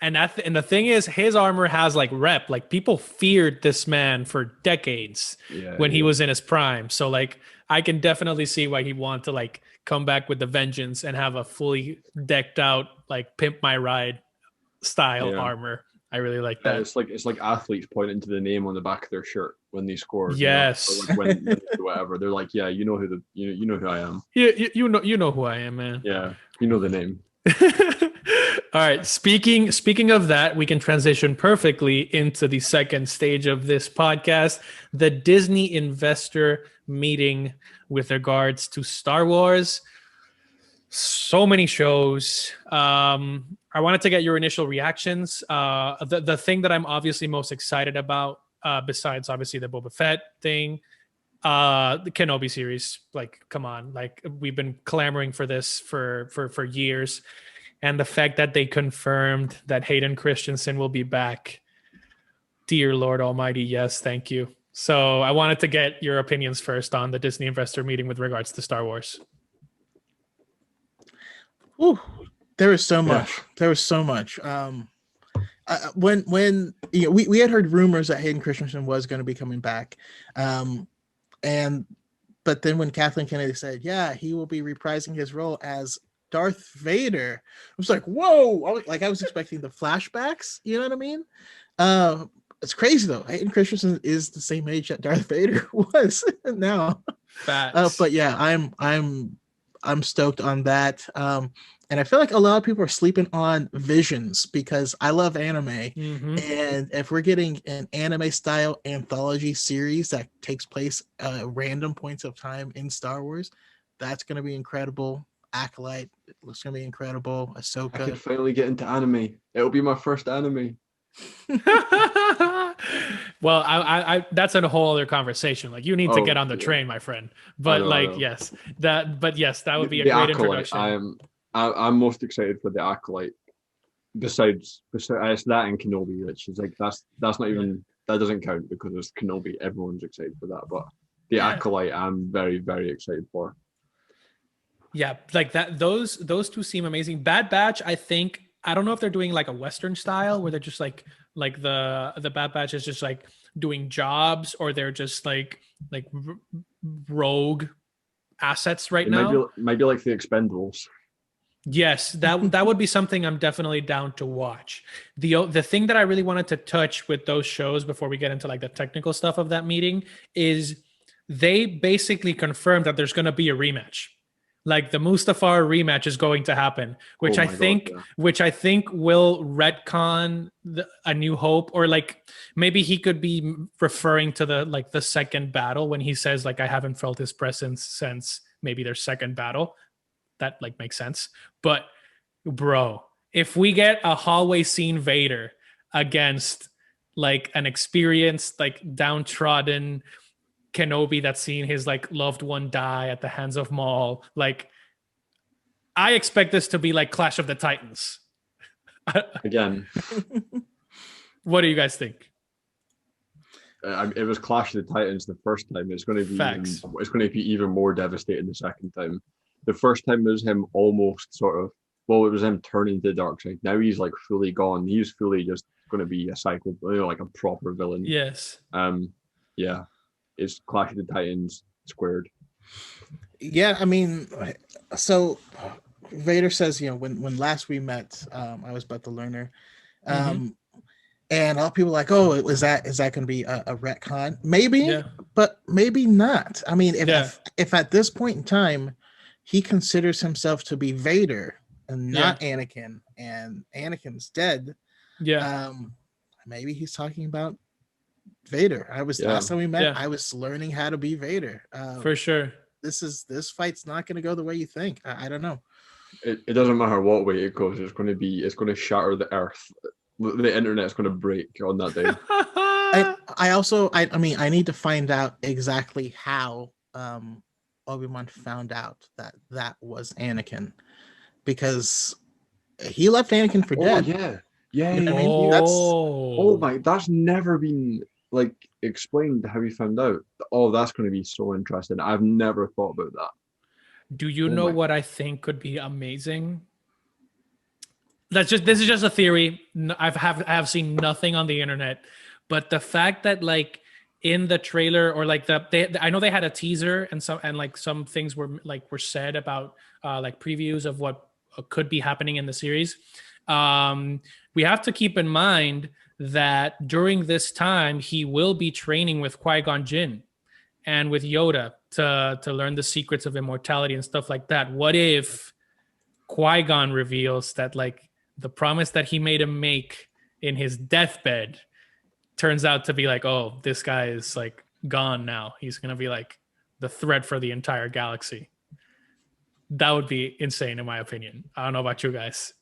Speaker 1: And and the thing is, his armor has like rep. Like, people feared this man for decades when he was in his prime. So like, I can definitely see why he wanted to like come back with the vengeance and have a fully decked out like pimp my ride style armor. I really like that.
Speaker 3: It's like athletes pointing to the name on the back of their shirt when they score.
Speaker 1: Yes.
Speaker 3: Or like when whatever. They're like, yeah, you know who I am.
Speaker 1: You know who I am, man.
Speaker 3: Yeah, you know the name.
Speaker 1: All right. Speaking of that, we can transition perfectly into the second stage of this podcast, the Disney investor meeting with regards to Star Wars. So many shows. I wanted to get your initial reactions. The thing that I'm obviously most excited about, besides obviously the Boba Fett thing, the Kenobi series. Like, come on, like, we've been clamoring for this for years. And the fact that they confirmed that Hayden Christensen will be back. Dear Lord Almighty, yes, thank you. So I wanted to get your opinions first on the Disney investor meeting with regards to Star Wars.
Speaker 2: Ooh, there was so much. There was so much. When we had heard rumors that Hayden Christensen was going to be coming back, but then when Kathleen Kennedy said, yeah, he will be reprising his role as Darth Vader, I was like, whoa! I was expecting the flashbacks. You know what I mean? It's crazy though. Hayden Christensen is the same age that Darth Vader was now. But yeah, I'm stoked on that. And I feel like a lot of people are sleeping on Visions because I love anime. Mm-hmm. And if we're getting an anime style anthology series that takes place random points of time in Star Wars, that's going to be incredible. Acolyte looks going to be incredible. Ahsoka.
Speaker 3: I can finally get into anime. It'll be my first anime.
Speaker 1: Well, I that's a whole other conversation. Like, you need to get on the train, my friend. But yes, that would be a great Acolyte, introduction.
Speaker 3: I'm most excited for the Acolyte. Besides it's that and Kenobi, which is like that's not even, that doesn't count because it's Kenobi. Everyone's excited for that, but the Acolyte I'm very, very excited for.
Speaker 1: Yeah, like that. Those two seem amazing. Bad Batch, I think. I don't know if they're doing like a Western style where they're just like the Bad Batch is just like doing jobs, or they're just like rogue assets right now.
Speaker 3: Might be like the Expendables.
Speaker 1: Yes, that would be something I'm definitely down to watch. The thing that I really wanted to touch with those shows before we get into like the technical stuff of that meeting is they basically confirmed that there's going to be a rematch. Like the Mustafar rematch is going to happen, which
Speaker 3: Oh
Speaker 1: I
Speaker 3: my God,
Speaker 1: think,
Speaker 3: yeah.
Speaker 1: will retcon A New Hope, or like maybe he could be referring to the second battle when he says like I haven't felt his presence since maybe their second battle. That like makes sense. But bro, if we get a hallway scene Vader against like an experienced, like downtrodden Kenobi that's seen his like loved one die at the hands of Maul, like I expect this to be like Clash of the Titans.
Speaker 3: Again,
Speaker 1: What do you guys think?
Speaker 3: it was Clash of the Titans the first time.
Speaker 1: Facts.
Speaker 3: It's going to be even more devastating the second time. The first time was him almost sort of, well, it was him turning to the dark side. Now he's like fully gone. He's fully just going to be a cycle, like a proper villain.
Speaker 1: Yes.
Speaker 3: Yeah, it's Clash of the Titans squared.
Speaker 2: Yeah, I mean, so Vader says, when last we met, I was but the learner. And a lot of people are like, oh, is that going to be a retcon? Maybe,
Speaker 1: Yeah.
Speaker 2: but maybe not. I mean,
Speaker 1: Yeah.
Speaker 2: if at this point in time he considers himself to be Vader and not Anakin, and Anakin's dead,
Speaker 1: Yeah.
Speaker 2: maybe he's talking about Vader. Last time we met, I was learning how to be Vader.
Speaker 1: For sure.
Speaker 2: This fight's not going to go the way you think. I don't know.
Speaker 3: It doesn't matter what way it goes. It's going to shatter the earth. The internet's going to break on that day.
Speaker 2: I need to find out exactly how Obi-Wan found out that was Anakin, because he left Anakin for dead.
Speaker 3: Yeah.
Speaker 2: You know what I mean?
Speaker 3: That's never been like explained how he found out. Oh, that's going to be so interesting. I've never thought about that.
Speaker 1: Do you know what I think could be amazing? This is just a theory. I have seen nothing on the internet, but the fact that like in the trailer, or like I know they had a teaser, and some things were said about like previews of what could be happening in the series. We have to keep in mind that during this time he will be training with Qui-Gon Jinn and with Yoda to learn the secrets of immortality and stuff like that. What if Qui-Gon reveals that like the promise that he made him make in his deathbed turns out to be like, oh, this guy is like gone now. He's going to be like the threat for the entire galaxy. That would be insane in my opinion. I don't know about you guys.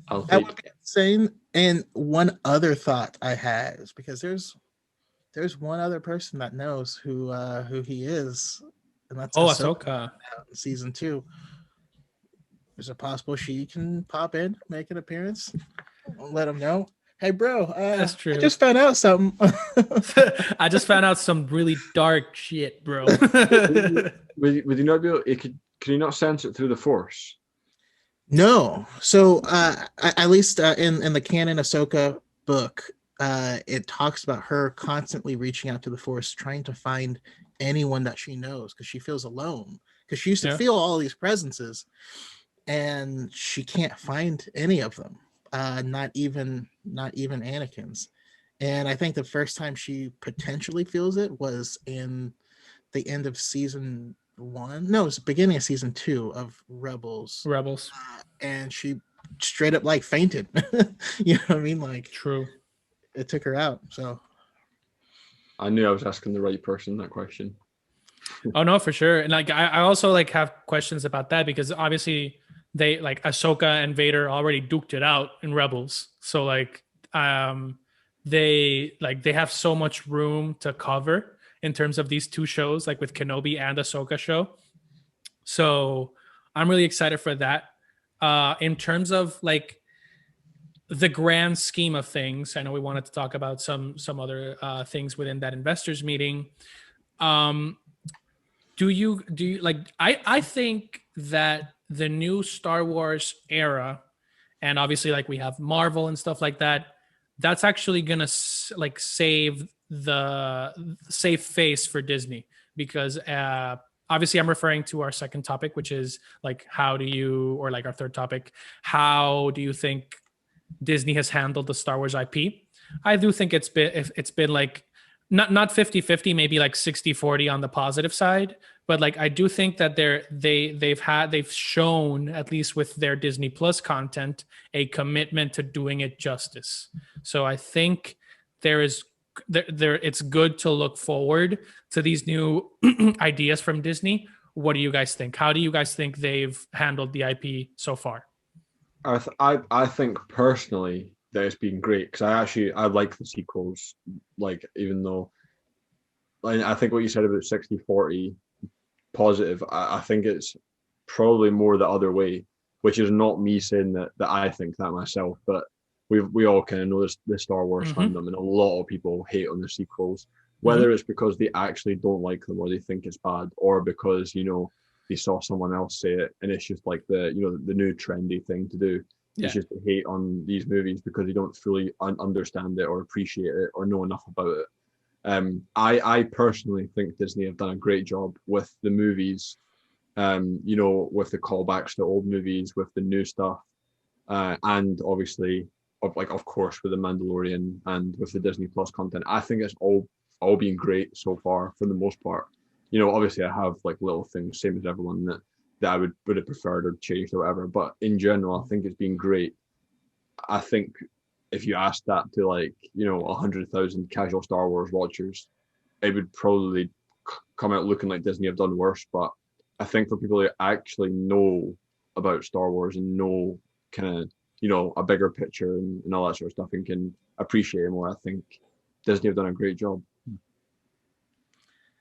Speaker 2: That would be insane. And one other thought I had is, because there's one other person that knows who he is, and that's Ahsoka. Season 2. Is it possible she can pop in, make an appearance? Let him know. Hey, bro.
Speaker 1: That's true.
Speaker 2: I just found out something.
Speaker 1: I just found out some really dark shit, bro.
Speaker 3: Would you not be able? Can you not sense it through the Force?
Speaker 2: No. So at least in the canon Ahsoka book, it talks about her constantly reaching out to the Force, trying to find anyone that she knows, because she feels alone. Because she used to feel all these presences, and she can't find any of them. Not even Anakin's. And I think the first time she potentially feels it was in the end of season 1. No, it's the beginning of season 2 of Rebels. And she straight up like fainted. You know what I mean? Like,
Speaker 1: true.
Speaker 2: It took her out. So
Speaker 3: I knew I was asking the right person that question.
Speaker 1: Oh no, for sure. And like I also like have questions about that, because obviously they like Ahsoka and Vader already duked it out in Rebels. So like they have so much room to cover in terms of these two shows, like with Kenobi and Ahsoka show. So I'm really excited for that. In terms of like the grand scheme of things, I know we wanted to talk about some other things within that investors meeting. Do you like, I think that the new Star Wars era, and obviously like we have Marvel and stuff like that, that's actually gonna like save face for Disney, because obviously I'm referring to our second topic, which is like our third topic, how do you think Disney has handled the Star Wars IP? I do think it's been like not 50-50, maybe like 60-40 on the positive side, but like I do think that they've shown, at least with their Disney Plus content, a commitment to doing it justice. So I think there is there it's good to look forward to these new ideas from Disney. What do you guys think? How do you guys think they've handled the IP so far?
Speaker 3: I think personally that it's been great because I like the sequels. Like even though I think what you said about 60-40 positive, I think it's probably more the other way, which is not me saying that I think that myself, but we all kind of know the Star Wars fandom, and a lot of people hate on the sequels, whether it's because they actually don't like them or they think it's bad, or because they saw someone else say it and it's just like the new trendy thing to do.
Speaker 1: Yeah.
Speaker 3: It's just to hate on these movies because they don't fully understand it or appreciate it or know enough about it. I personally think Disney have done a great job with the movies, with the callbacks to old movies, with the new stuff, and obviously, of course, with the Mandalorian and with the Disney Plus content. I think it's all been great so far for the most part. Obviously, I have like little things, same as everyone, that I would have preferred or changed or whatever. But in general, I think it's been great. I think if you asked that to 100,000 casual Star Wars watchers, it would probably come out looking like Disney have done worse. But I think for people who actually know about Star Wars and know kind of a bigger picture and all that sort of stuff and can appreciate it more, I think Disney have done a great job.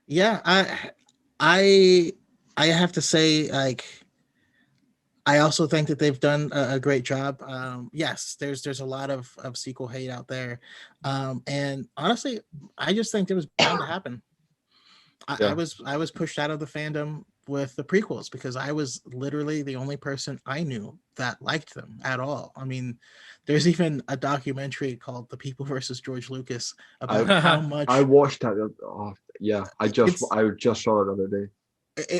Speaker 2: Yeah, I have to say, like, I also think that they've done a great job. Yes, there's a lot of sequel hate out there, and honestly, I just think it was bound to happen. I was pushed out of the fandom with the prequels because I was literally the only person I knew that liked them at all. I mean, there's even a documentary called "The People versus George Lucas" about how much
Speaker 3: I watched that. Oh, yeah, I just saw it the other day.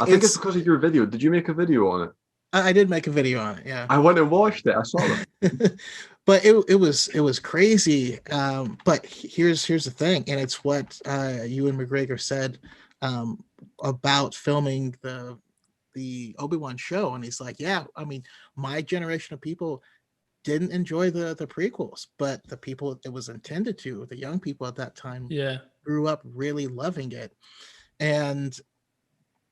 Speaker 3: I think it's because of your video. Did you make a video on it?
Speaker 2: I did make a video on it. Yeah,
Speaker 3: I went and watched it. I saw it.
Speaker 2: But it was crazy. But here's the thing, and it's what Ewan McGregor said about filming the Obi-Wan show, and he's like, yeah, I mean, my generation of people didn't enjoy the prequels, but the people it was intended to, the young people at that time, grew up really loving it. And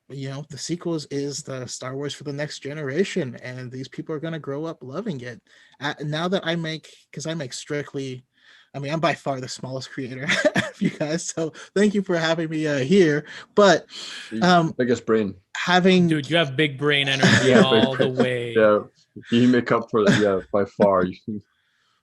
Speaker 2: the sequels is the Star Wars for the next generation, and these people are going to grow up loving it. Now that I make strictly, I mean, I'm by far the smallest creator of you guys, so thank you for having me here. But
Speaker 3: biggest brain.
Speaker 1: Dude, you have big brain energy all the way.
Speaker 3: Yeah, you make up for it. Yeah, by far.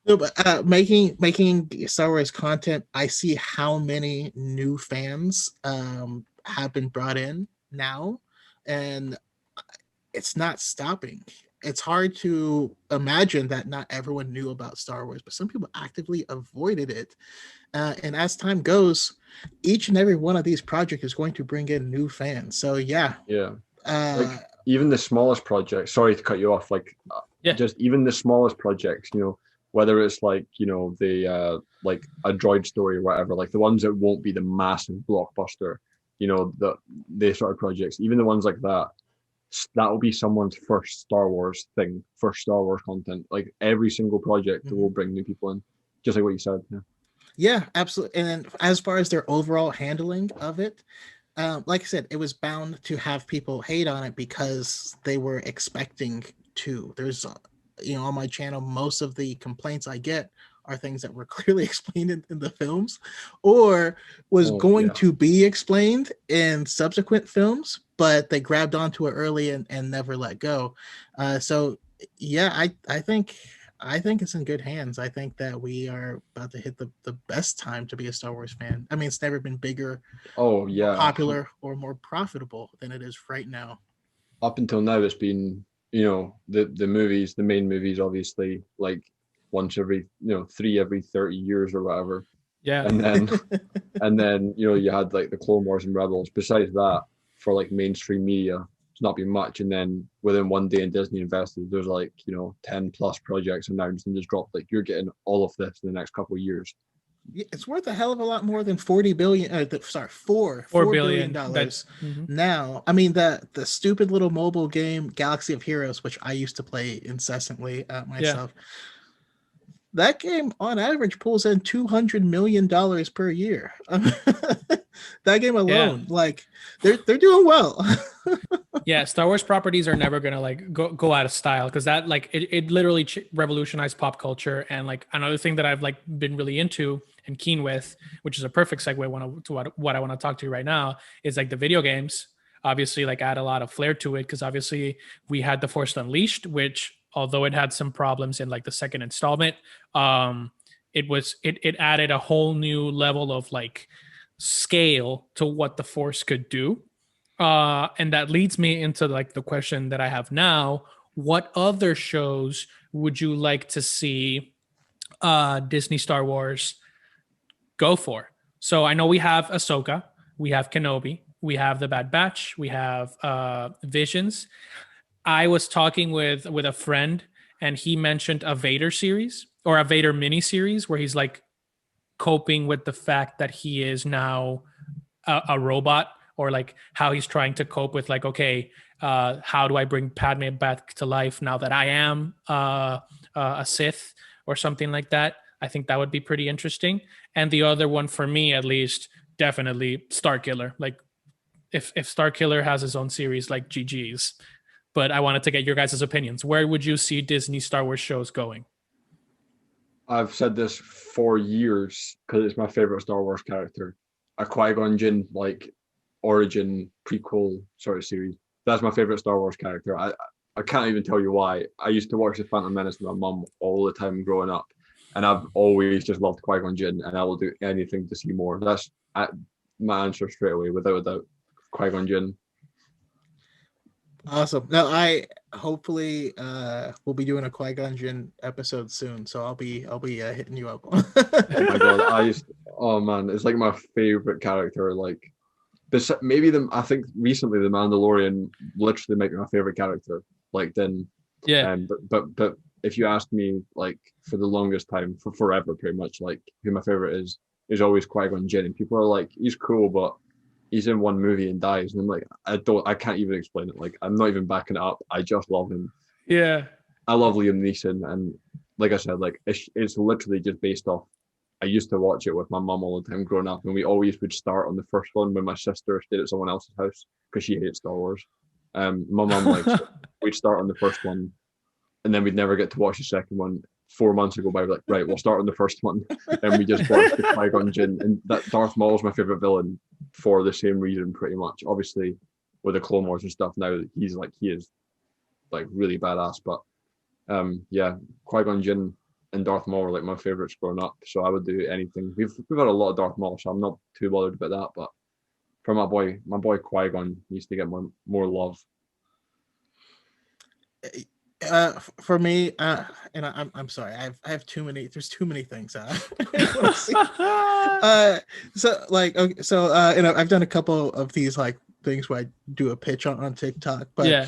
Speaker 2: No, but making Star Wars content, I see how many new fans have been brought in now, and it's not stopping. It's hard to imagine that not everyone knew about Star Wars, but some people actively avoided it. And as time goes, each and every one of these projects is going to bring in new fans. So yeah.
Speaker 3: Like even the smallest projects. Sorry to cut you off. Just even the smallest projects. Whether it's the like a droid story or whatever, like the ones that won't be the massive blockbuster. The sort of projects, even the ones like that will be someone's first Star Wars thing, first Star Wars content. Like every single project will bring new people in, just like what you said.
Speaker 2: Yeah, absolutely. And then as far as their overall handling of it, like I said, it was bound to have people hate on it because they were expecting to. There's on my channel, most of the complaints I get are things that were clearly explained in the films or was going to be explained in subsequent films, but they grabbed onto it early and never let go. So yeah, I think it's in good hands. I think that we are about to hit the best time to be a Star Wars fan. I mean, it's never been bigger, more popular, or more profitable than it is right now.
Speaker 3: Up until now, it's been, the movies, the main movies, obviously, like once every 30 years or whatever.
Speaker 1: Yeah.
Speaker 3: And then you had like the Clone Wars and Rebels. Besides that, for like mainstream media, it's not been much. And then within one day in Disney invested, there's 10 plus projects announced and just dropped, like, you're getting all of this in the next couple of years.
Speaker 2: It's worth a hell of a lot more than 40 billion. $4 billion dollars now. I mean, the stupid little mobile game Galaxy of Heroes, which I used to play incessantly myself. Yeah. That game on average pulls in $200 million per year. That game alone, like they're doing well.
Speaker 1: Yeah, Star Wars properties are never gonna like go out of style, because that like it literally revolutionized pop culture. And like another thing that I've like been really into and keen with, which is a perfect segue to what I want to talk to you right now, is like the video games. Obviously, like add a lot of flair to it, because obviously we had The Force Unleashed, which although it had some problems in like the second installment, it added a whole new level of like scale to what the Force could do. And that leads me into like the question that I have now. What other shows would you like to see Disney Star Wars go for? So I know we have Ahsoka, we have Kenobi, we have The Bad Batch, we have Visions. I was talking with a friend, and he mentioned a Vader series or a Vader mini series where he's like coping with the fact that he is now a robot, or like how he's trying to cope with like, okay, how do I bring Padme back to life now that I am a Sith, or something like that. I think that would be pretty interesting. And the other one for me, at least, definitely Starkiller. Like if Starkiller has his own series, like GG's. But I wanted to get your guys' opinions. Where would you see Disney Star Wars shows going?
Speaker 3: I've said this for years because it's my favorite Star Wars character. A Qui-Gon Jinn like origin prequel sort of series. That's my favorite Star Wars character. I can't even tell you why. I used to watch The Phantom Menace with my mum all the time growing up, and I've always just loved Qui-Gon Jinn, and I will do anything to see more. That's my answer straight away, without a doubt. Qui-Gon Jinn.
Speaker 2: Awesome. Now I hopefully we'll be doing a Qui-Gon Jinn episode soon, so I'll be hitting you up.
Speaker 3: Oh my god, oh man, it's like my favorite character. Like this, I think recently the Mandalorian literally might be my favorite character. Like then,
Speaker 1: yeah.
Speaker 3: But if you asked me, like for the longest time, for forever, pretty much, like who my favorite is always Qui-Gon Jinn, and people are like, he's cool, but he's in one movie and dies, and I'm like, I can't even explain it. Like I'm not even backing it up. I just love him.
Speaker 1: Yeah,
Speaker 3: I love Liam Neeson, and like I said, like it's literally just based off. I used to watch it with my mum all the time growing up, and we always would start on the first one when my sister stayed at someone else's house because she hates Star Wars. My mum likes it. We'd start on the first one, and then we'd never get to watch the second one. 4 months ago, by like, right, we'll start on the first one, and we just watched the Qui-Gon Jinn, and that Darth Maul's my favorite villain for the same reason, pretty much. Obviously, with the Clone Wars and stuff now, he is like really badass. But yeah, Qui-Gon Jinn and Darth Maul were like my favorites growing up, so I would do anything. We've had a lot of Darth Maul, so I'm not too bothered about that. But for my boy Qui-Gon needs to get more love.
Speaker 2: For me, and I'm sorry, I have too many. There's too many things. So like, okay, so I've done a couple of these like things where I do a pitch on TikTok, but yeah.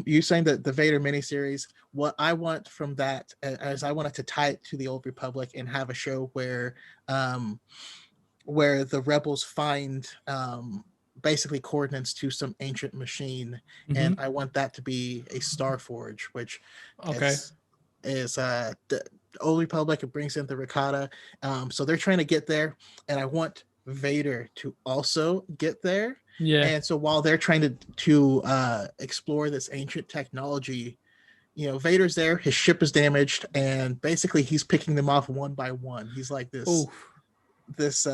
Speaker 2: You saying that the Vader miniseries, what I want from that is I wanted to tie it to the Old Republic and have a show where the rebels find basically coordinates to some ancient machine, and I want that to be a Star Forge, which is the Old Republic. It brings in the Rakata, so they're trying to get there, and I want Vader to also get there. Yeah, and so while they're trying to explore this ancient technology, Vader's there. His ship is damaged, and basically he's picking them off one by one. He's like this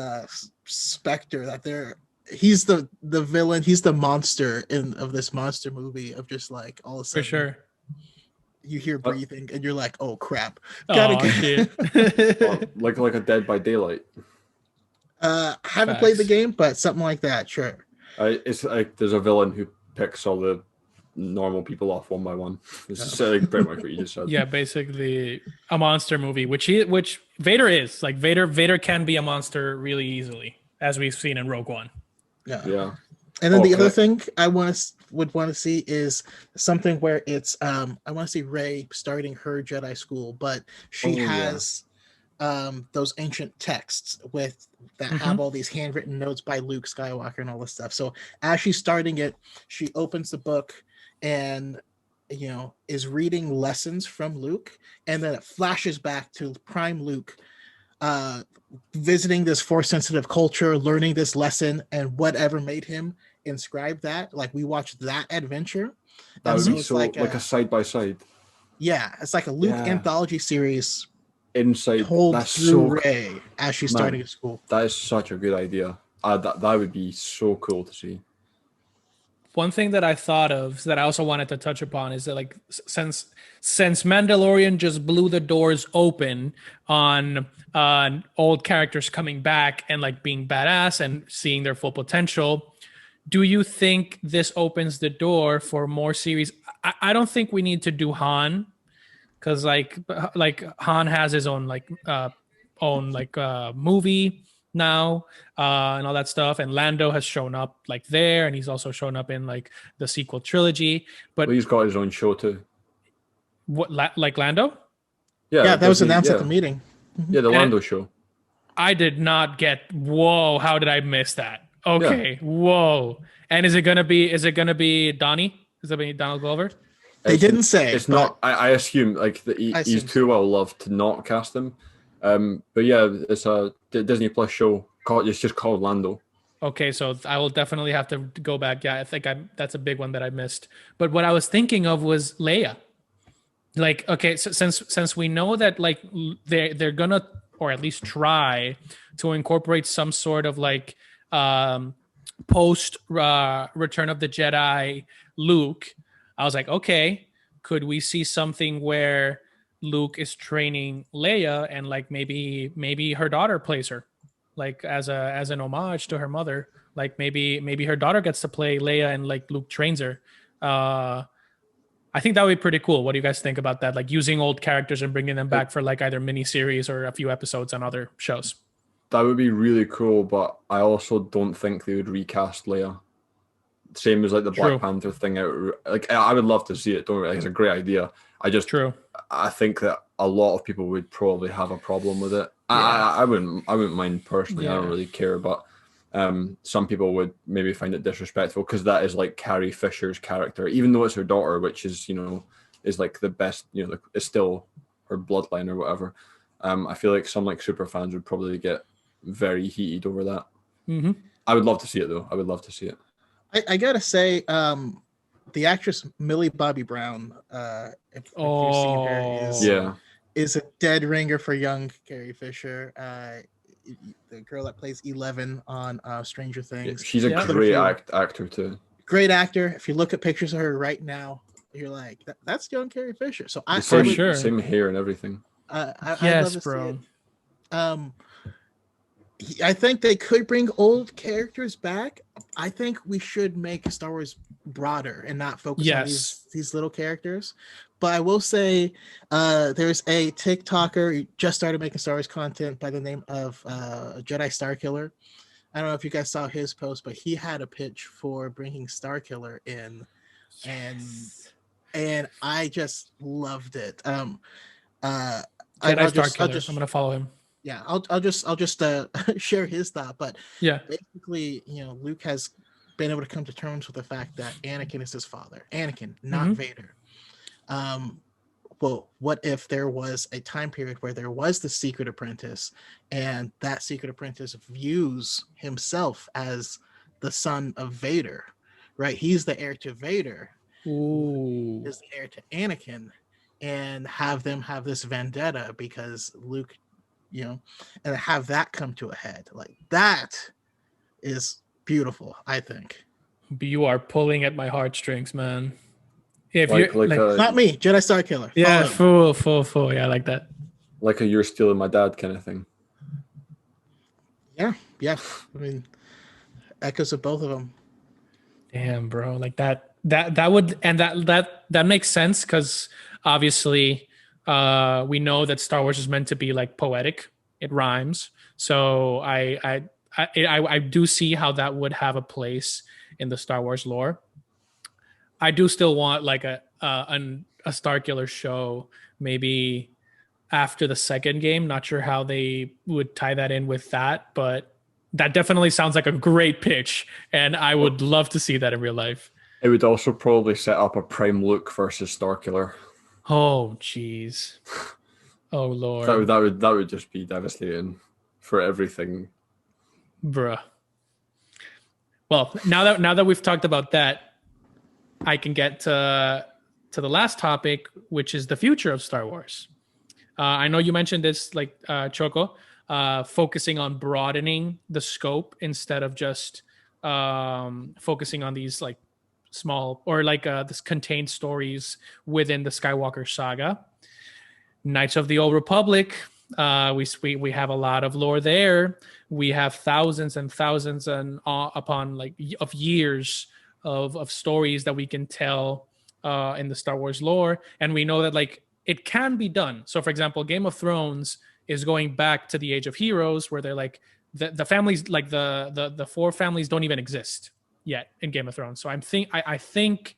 Speaker 2: specter that they're. He's the villain. He's the monster of this monster movie of just like all of a sudden. For sure. You hear breathing and you're like, oh crap. Gotta
Speaker 3: get like a Dead by Daylight.
Speaker 2: I haven't played the game, but something like that, sure.
Speaker 3: It's like there's a villain who picks all the normal people off one by one. This is like pretty much what you just said.
Speaker 1: Yeah, basically a monster movie, which Vader is. Like Vader can be a monster really easily, as we've seen in Rogue One.
Speaker 2: Yeah. And then the other thing I would want to see is something where it's I want to see Rey starting her Jedi school, but she has those ancient texts with that have all these handwritten notes by Luke Skywalker and all this stuff. So as she's starting it, she opens the book and is reading lessons from Luke, and then it flashes back to prime Luke visiting this force sensitive culture, learning this lesson, and whatever made him inscribe that. Like we watched that adventure.
Speaker 3: That would be
Speaker 2: it's
Speaker 3: so like a side by side.
Speaker 2: Yeah, it's like a Luke anthology series
Speaker 3: inside
Speaker 2: told
Speaker 3: that's
Speaker 2: through
Speaker 3: so
Speaker 2: Rey as she's starting at school.
Speaker 3: That is such a good idea. That would be so cool to see.
Speaker 1: One thing that I thought of that I also wanted to touch upon is that, like, since Mandalorian just blew the doors open on old characters coming back and like being badass and seeing their full potential, do you think this opens the door for more series? I don't think we need to do Han, because like Han has his own movie now, and all that stuff, and Lando has shown up like there, and he's also shown up in like the sequel trilogy. But
Speaker 3: he's got his own show too.
Speaker 1: What, like Lando?
Speaker 2: Yeah, that was announced at the meeting.
Speaker 3: Yeah, the Lando show.
Speaker 1: I did not get. Whoa! How did I miss that? Okay. Yeah. Whoa! And is it gonna be Donnie? Is it gonna be Donald Glover?
Speaker 2: They didn't say.
Speaker 3: It's not. I assume like he's too well loved to not cast him. But yeah, it's a Disney Plus show. It's just called Lando.
Speaker 1: Okay, so I will definitely have to go back. Yeah, I think that's a big one that I missed. But what I was thinking of was Leia. Like, okay, so since we know that like they're gonna, or at least try to incorporate some sort of like post Return of the Jedi Luke, I was like, okay, could we see something where Luke is training Leia and like maybe her daughter plays her, like as an homage to her mother, like maybe her daughter gets to play Leia and like Luke trains her. I think that would be pretty cool. What do you guys think about that? Like using old characters and bringing them back for like either mini series or a few episodes on other shows.
Speaker 3: That would be really cool, but I also don't think they would recast Leia. Same as like the Black Panther thing. Like I would love to see it. Don't worry, it's a great idea. I think that a lot of people would probably have a problem with it. Yeah. I wouldn't mind personally. Yeah. I don't really care, but some people would maybe find it disrespectful because that is like Carrie Fisher's character, even though it's her daughter, which is is like the best. It's still her bloodline or whatever. I feel like some like super fans would probably get very heated over that.
Speaker 1: Mm-hmm.
Speaker 3: I would love to see it though. I would love to see it.
Speaker 2: I gotta say, the actress Millie Bobby Brown, if you've seen her, is a dead ringer for young Carrie Fisher. The girl that plays 11 on Stranger Things.
Speaker 3: Yeah, she's a great actor too.
Speaker 2: Great actor. If you look at pictures of her right now, you're like, that's young Carrie Fisher. So
Speaker 3: same hair and everything.
Speaker 2: Yes, bro. I think they could bring old characters back. I think we should make Star Wars broader and not focus on these little characters. But I will say there's a TikToker who just started making Star Wars content by the name of Jedi Starkiller. I don't know if you guys saw his post, but he had a pitch for bringing Starkiller in. Yes. And I just loved it.
Speaker 1: Jedi Starkiller. I'm going to follow him.
Speaker 2: Yeah, I'll just share his thought, but basically, Luke has been able to come to terms with the fact that Anakin is his father. Anakin, not Vader. Well, what if there was a time period where there was the secret apprentice, and that secret apprentice views himself as the son of Vader, right? He's the heir to Vader.
Speaker 1: Ooh.
Speaker 2: Is the heir to Anakin, and have them have this vendetta because Luke, and have that come to a head. Like, that is beautiful, I think.
Speaker 1: You are pulling at my heartstrings, man. If
Speaker 2: not me, Jedi Starkiller.
Speaker 1: Yeah, full. Yeah, I like that.
Speaker 3: Like a "you're stealing my dad" kind of thing.
Speaker 2: Yeah. I mean, echoes of both of them.
Speaker 1: Damn, bro. Like that would, and that makes sense because obviously we know that Star Wars is meant to be like poetic. It rhymes. So I do see how that would have a place in the Star Wars lore. I do still want like a Starkiller show, maybe after the second game. Not sure how they would tie that in with that, but that definitely sounds like a great pitch, and I would love to see that in real life.
Speaker 3: It would also probably set up a Prime Luke versus Starkiller.
Speaker 1: Oh, jeez. Oh, Lord.
Speaker 3: That would just be devastating for everything.
Speaker 1: Bruh. Well, now that we've talked about that, I can get to the last topic, which is the future of Star Wars. I know you mentioned this, like Choco, focusing on broadening the scope instead of just focusing on these like small or like this contained stories within the Skywalker saga. Knights of the Old Republic. We have a lot of lore there. We have thousands and thousands and upon like of years of stories that we can tell in the Star Wars lore, and we know that like it can be done. So, for example, Game of Thrones is going back to the Age of Heroes, where they're like the families, like the four families, don't even exist yet in Game of Thrones. So I think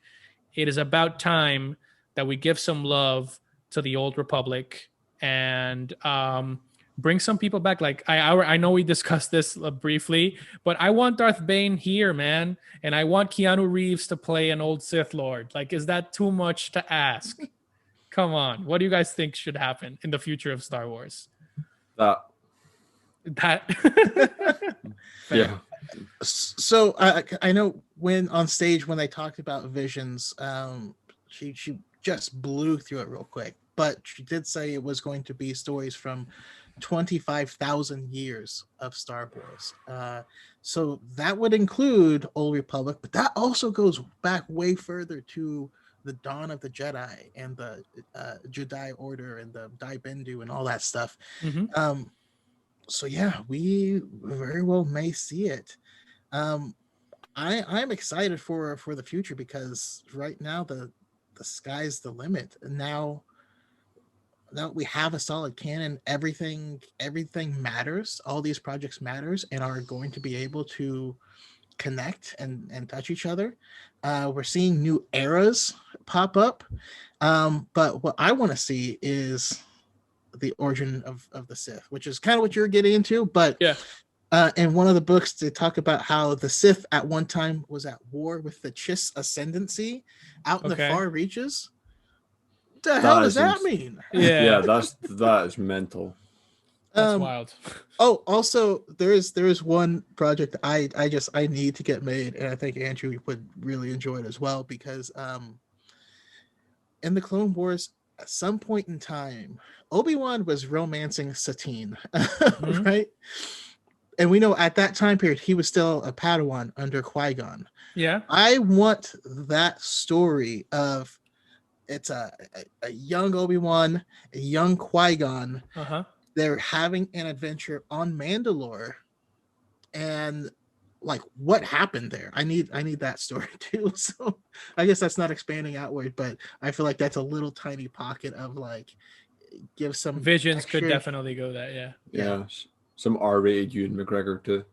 Speaker 1: it is about time that we give some love to the Old Republic and bring some people back. Like I know we discussed this briefly, but I want Darth Bane here, man, and I want Keanu Reeves to play an old Sith Lord. Like, is that too much to ask? Come on, what do you guys think should happen in the future of Star Wars?
Speaker 3: That yeah.
Speaker 2: So I know when on stage when they talked about Visions, she just blew through it real quick, but she did say it was going to be stories from 25,000 years of Star Wars. So that would include Old Republic, but that also goes back way further to the dawn of the Jedi and the Jedi Order and the Dai Bendu and all that stuff.
Speaker 1: Mm-hmm.
Speaker 2: So yeah, we very well may see it. I'm excited for the future because right now the sky's the limit. And now we have a solid canon, everything matters. All these projects matters and are going to be able to connect and touch each other. We're seeing new eras pop up. But what I want to see is the origin of the Sith, which is kind of what you're getting into. But
Speaker 1: yeah,
Speaker 2: in one of the books, they talk about how the Sith at one time was at war with the Chiss Ascendancy out in the far reaches. What the hell does that mean?
Speaker 3: Yeah, that is mental.
Speaker 1: That's wild.
Speaker 2: Oh, also there is one project I need to get made, and I think Andrew would really enjoy it as well because in the Clone Wars, at some point in time, Obi-Wan was romancing Satine, mm-hmm. right? And we know at that time period he was still a Padawan under Qui-Gon.
Speaker 1: Yeah,
Speaker 2: I want that story of it's a young Obi-Wan, a young Qui-Gon.
Speaker 1: Uh-huh.
Speaker 2: They're having an adventure on Mandalore, and like what happened there. I need that story too. So I guess that's not expanding outward, but I feel like that's a little tiny pocket of like give some
Speaker 1: Visions texture. Could definitely go that.
Speaker 3: Yeah. Some R-rated Ewan McGregor too.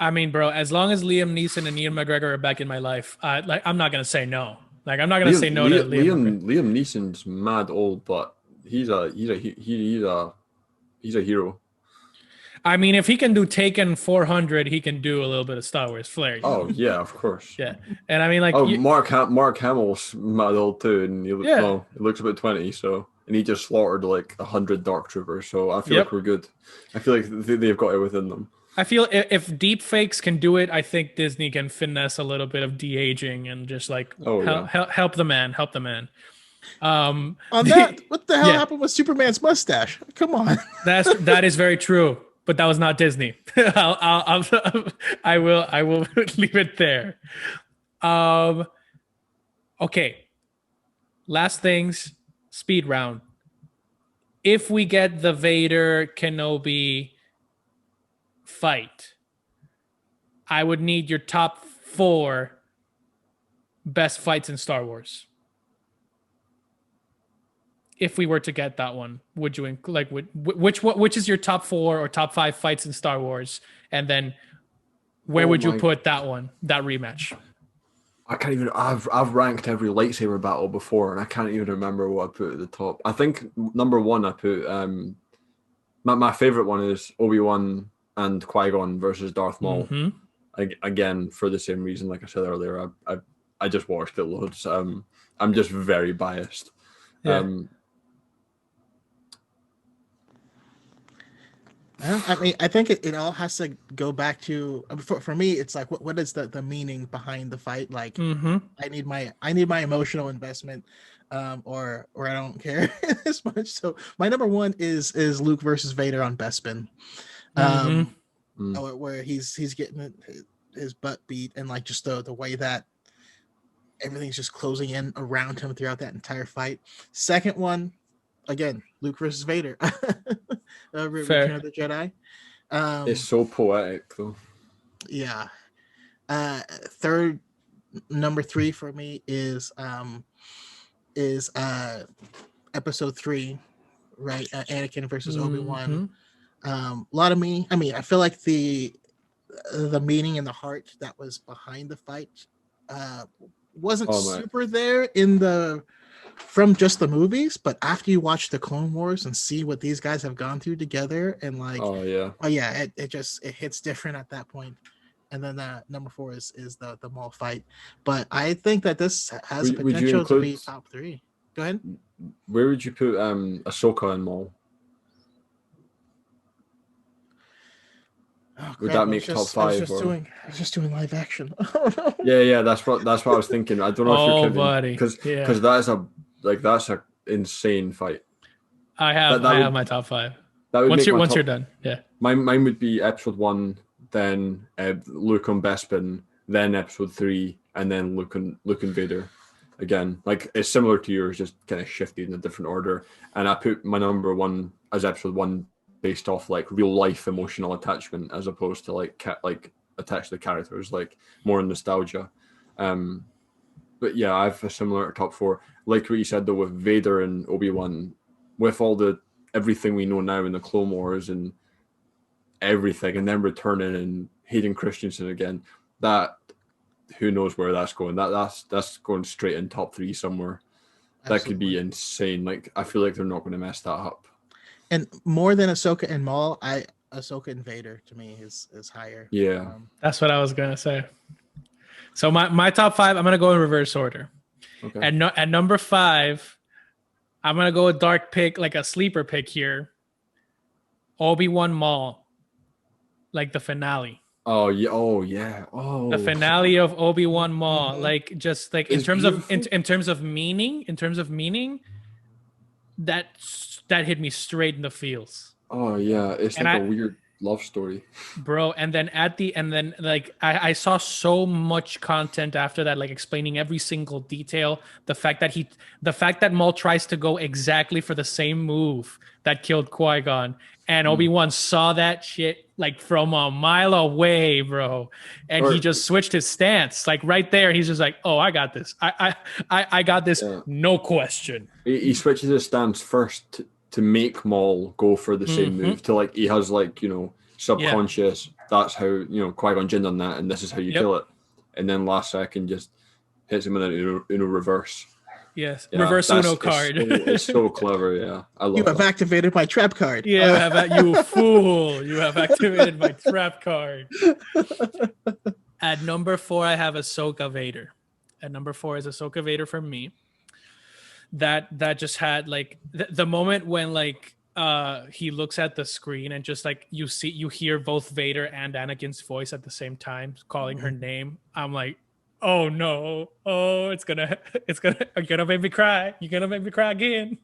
Speaker 1: I mean, bro, as long as Liam Neeson and Ian McGregor are back in my life, like I'm not gonna say no. Like I'm not gonna say no to
Speaker 3: Liam Neeson's mad old, but he's a hero.
Speaker 1: I mean, if he can do Taken 400, he can do a little bit of Star Wars flair.
Speaker 3: Oh yeah, of course.
Speaker 1: Yeah, and I mean, like,
Speaker 3: Mark Hamill's mad old too, and he looks about 20. So, and he just slaughtered like 100 Dark Troopers. So I feel like we're good. I feel like they've got it within them.
Speaker 1: I feel if deep fakes can do it, I think Disney can finesse a little bit of de-aging and just like help the man.
Speaker 2: On that, what the hell happened with Superman's mustache? Come on.
Speaker 1: That is very true, but that was not Disney. I will leave it there. Okay. Last things, speed round. If we get the Vader Kenobi fight, I would need your top 4 best fights in Star Wars. If we were to get that one, would you like which is your top 4 or top 5 fights in Star Wars, and then where would you put that one, that rematch?
Speaker 3: I can't even. I've ranked every lightsaber battle before, and I can't even remember what I put at the top. I think number one I put my favorite one is Obi-Wan and Qui-Gon versus Darth Maul.
Speaker 1: Mm-hmm.
Speaker 3: Again, for the same reason, like I said earlier, I just watched it loads. I'm just very biased.
Speaker 1: Yeah.
Speaker 2: I mean, I think it all has to go back to for me. It's like what is the meaning behind the fight? Like,
Speaker 1: Mm-hmm.
Speaker 2: I need my emotional investment, or I don't care as much. So my number one is Luke versus Vader on Bespin, where he's getting his butt beat, and like just the way that everything's just closing in around him throughout that entire fight. Second one, again, Luke versus Vader, Return of the Jedi.
Speaker 3: It's so poetic, though.
Speaker 2: Yeah. Third, number three for me is episode 3, right? Anakin versus Obi-Wan. A lot of me. I mean, I feel like the meaning and the heart that was behind the fight wasn't super there from just the movies, but after you watch the Clone Wars and see what these guys have gone through together, and like, it hits different at that point. And then number 4 is the Maul fight. But I think that this has potential to be top 3. Go ahead.
Speaker 3: Where would you put Ahsoka and Maul?
Speaker 2: Oh,
Speaker 3: would that make top 5?
Speaker 2: I was just doing live action.
Speaker 3: Yeah, that's what I was thinking. I don't know if you're
Speaker 1: buddy,
Speaker 3: because that's a insane fight.
Speaker 1: I have my top 5.
Speaker 3: That would
Speaker 1: once you're done. Yeah.
Speaker 3: Mine would be episode 1, then Luke on Bespin, then episode 3, and then Luke and Vader. Again, like it's similar to yours, just kind of shifted in a different order. And I put my number 1 as episode 1 based off like real life emotional attachment, as opposed to like attached to the characters, like more nostalgia. But yeah, I have a similar top 4. Like what you said though, with Vader and Obi-Wan, with everything we know now in the Clone Wars and everything, and then returning and Hayden Christensen again, that who knows where that's going. That's going straight in top 3 somewhere. Absolutely. That could be insane. Like I feel like they're not going to mess that up.
Speaker 2: And more than Ahsoka and Maul, Ahsoka and Vader to me is higher.
Speaker 3: Yeah,
Speaker 1: that's what I was gonna say. So my top 5, I'm gonna go in reverse order.
Speaker 3: Okay.
Speaker 1: At number 5, I'm gonna go with dark pick, like a sleeper pick here. Obi-Wan Maul, like the finale.
Speaker 3: Oh yeah! Oh yeah! Oh,
Speaker 1: the finale of Obi-Wan Maul, like just like in terms of meaning, that hit me straight in the feels.
Speaker 3: Oh yeah, it's like a weird love story,
Speaker 1: bro. And then like I saw so much content after that, like explaining every single detail. The fact that Maul tries to go exactly for the same move that killed Qui-Gon, and Obi-Wan saw that shit like from a mile away, bro. And he just switched his stance, like right there. He's just like, "Oh, I got this. I got this. Yeah. No question."
Speaker 3: He switches his stance first to make Maul go for the same move. To like he has like subconscious. Yeah. That's how Qui-Gon Jinn done that, and this is how you kill it. And then last second just hits him with an Uno reverse.
Speaker 1: Yes, yeah, reverse Uno card.
Speaker 3: It's so clever, yeah. I love
Speaker 2: you have activated my trap card.
Speaker 1: Yeah, you fool. You have activated my trap card. At number 4, I have Ahsoka Vader. At number 4 is Ahsoka Vader for me. That just had like the moment when like he looks at the screen and just like you hear both Vader and Anakin's voice at the same time calling her name. I'm like, oh no! Oh, it's gonna make me cry. You're gonna make me cry again.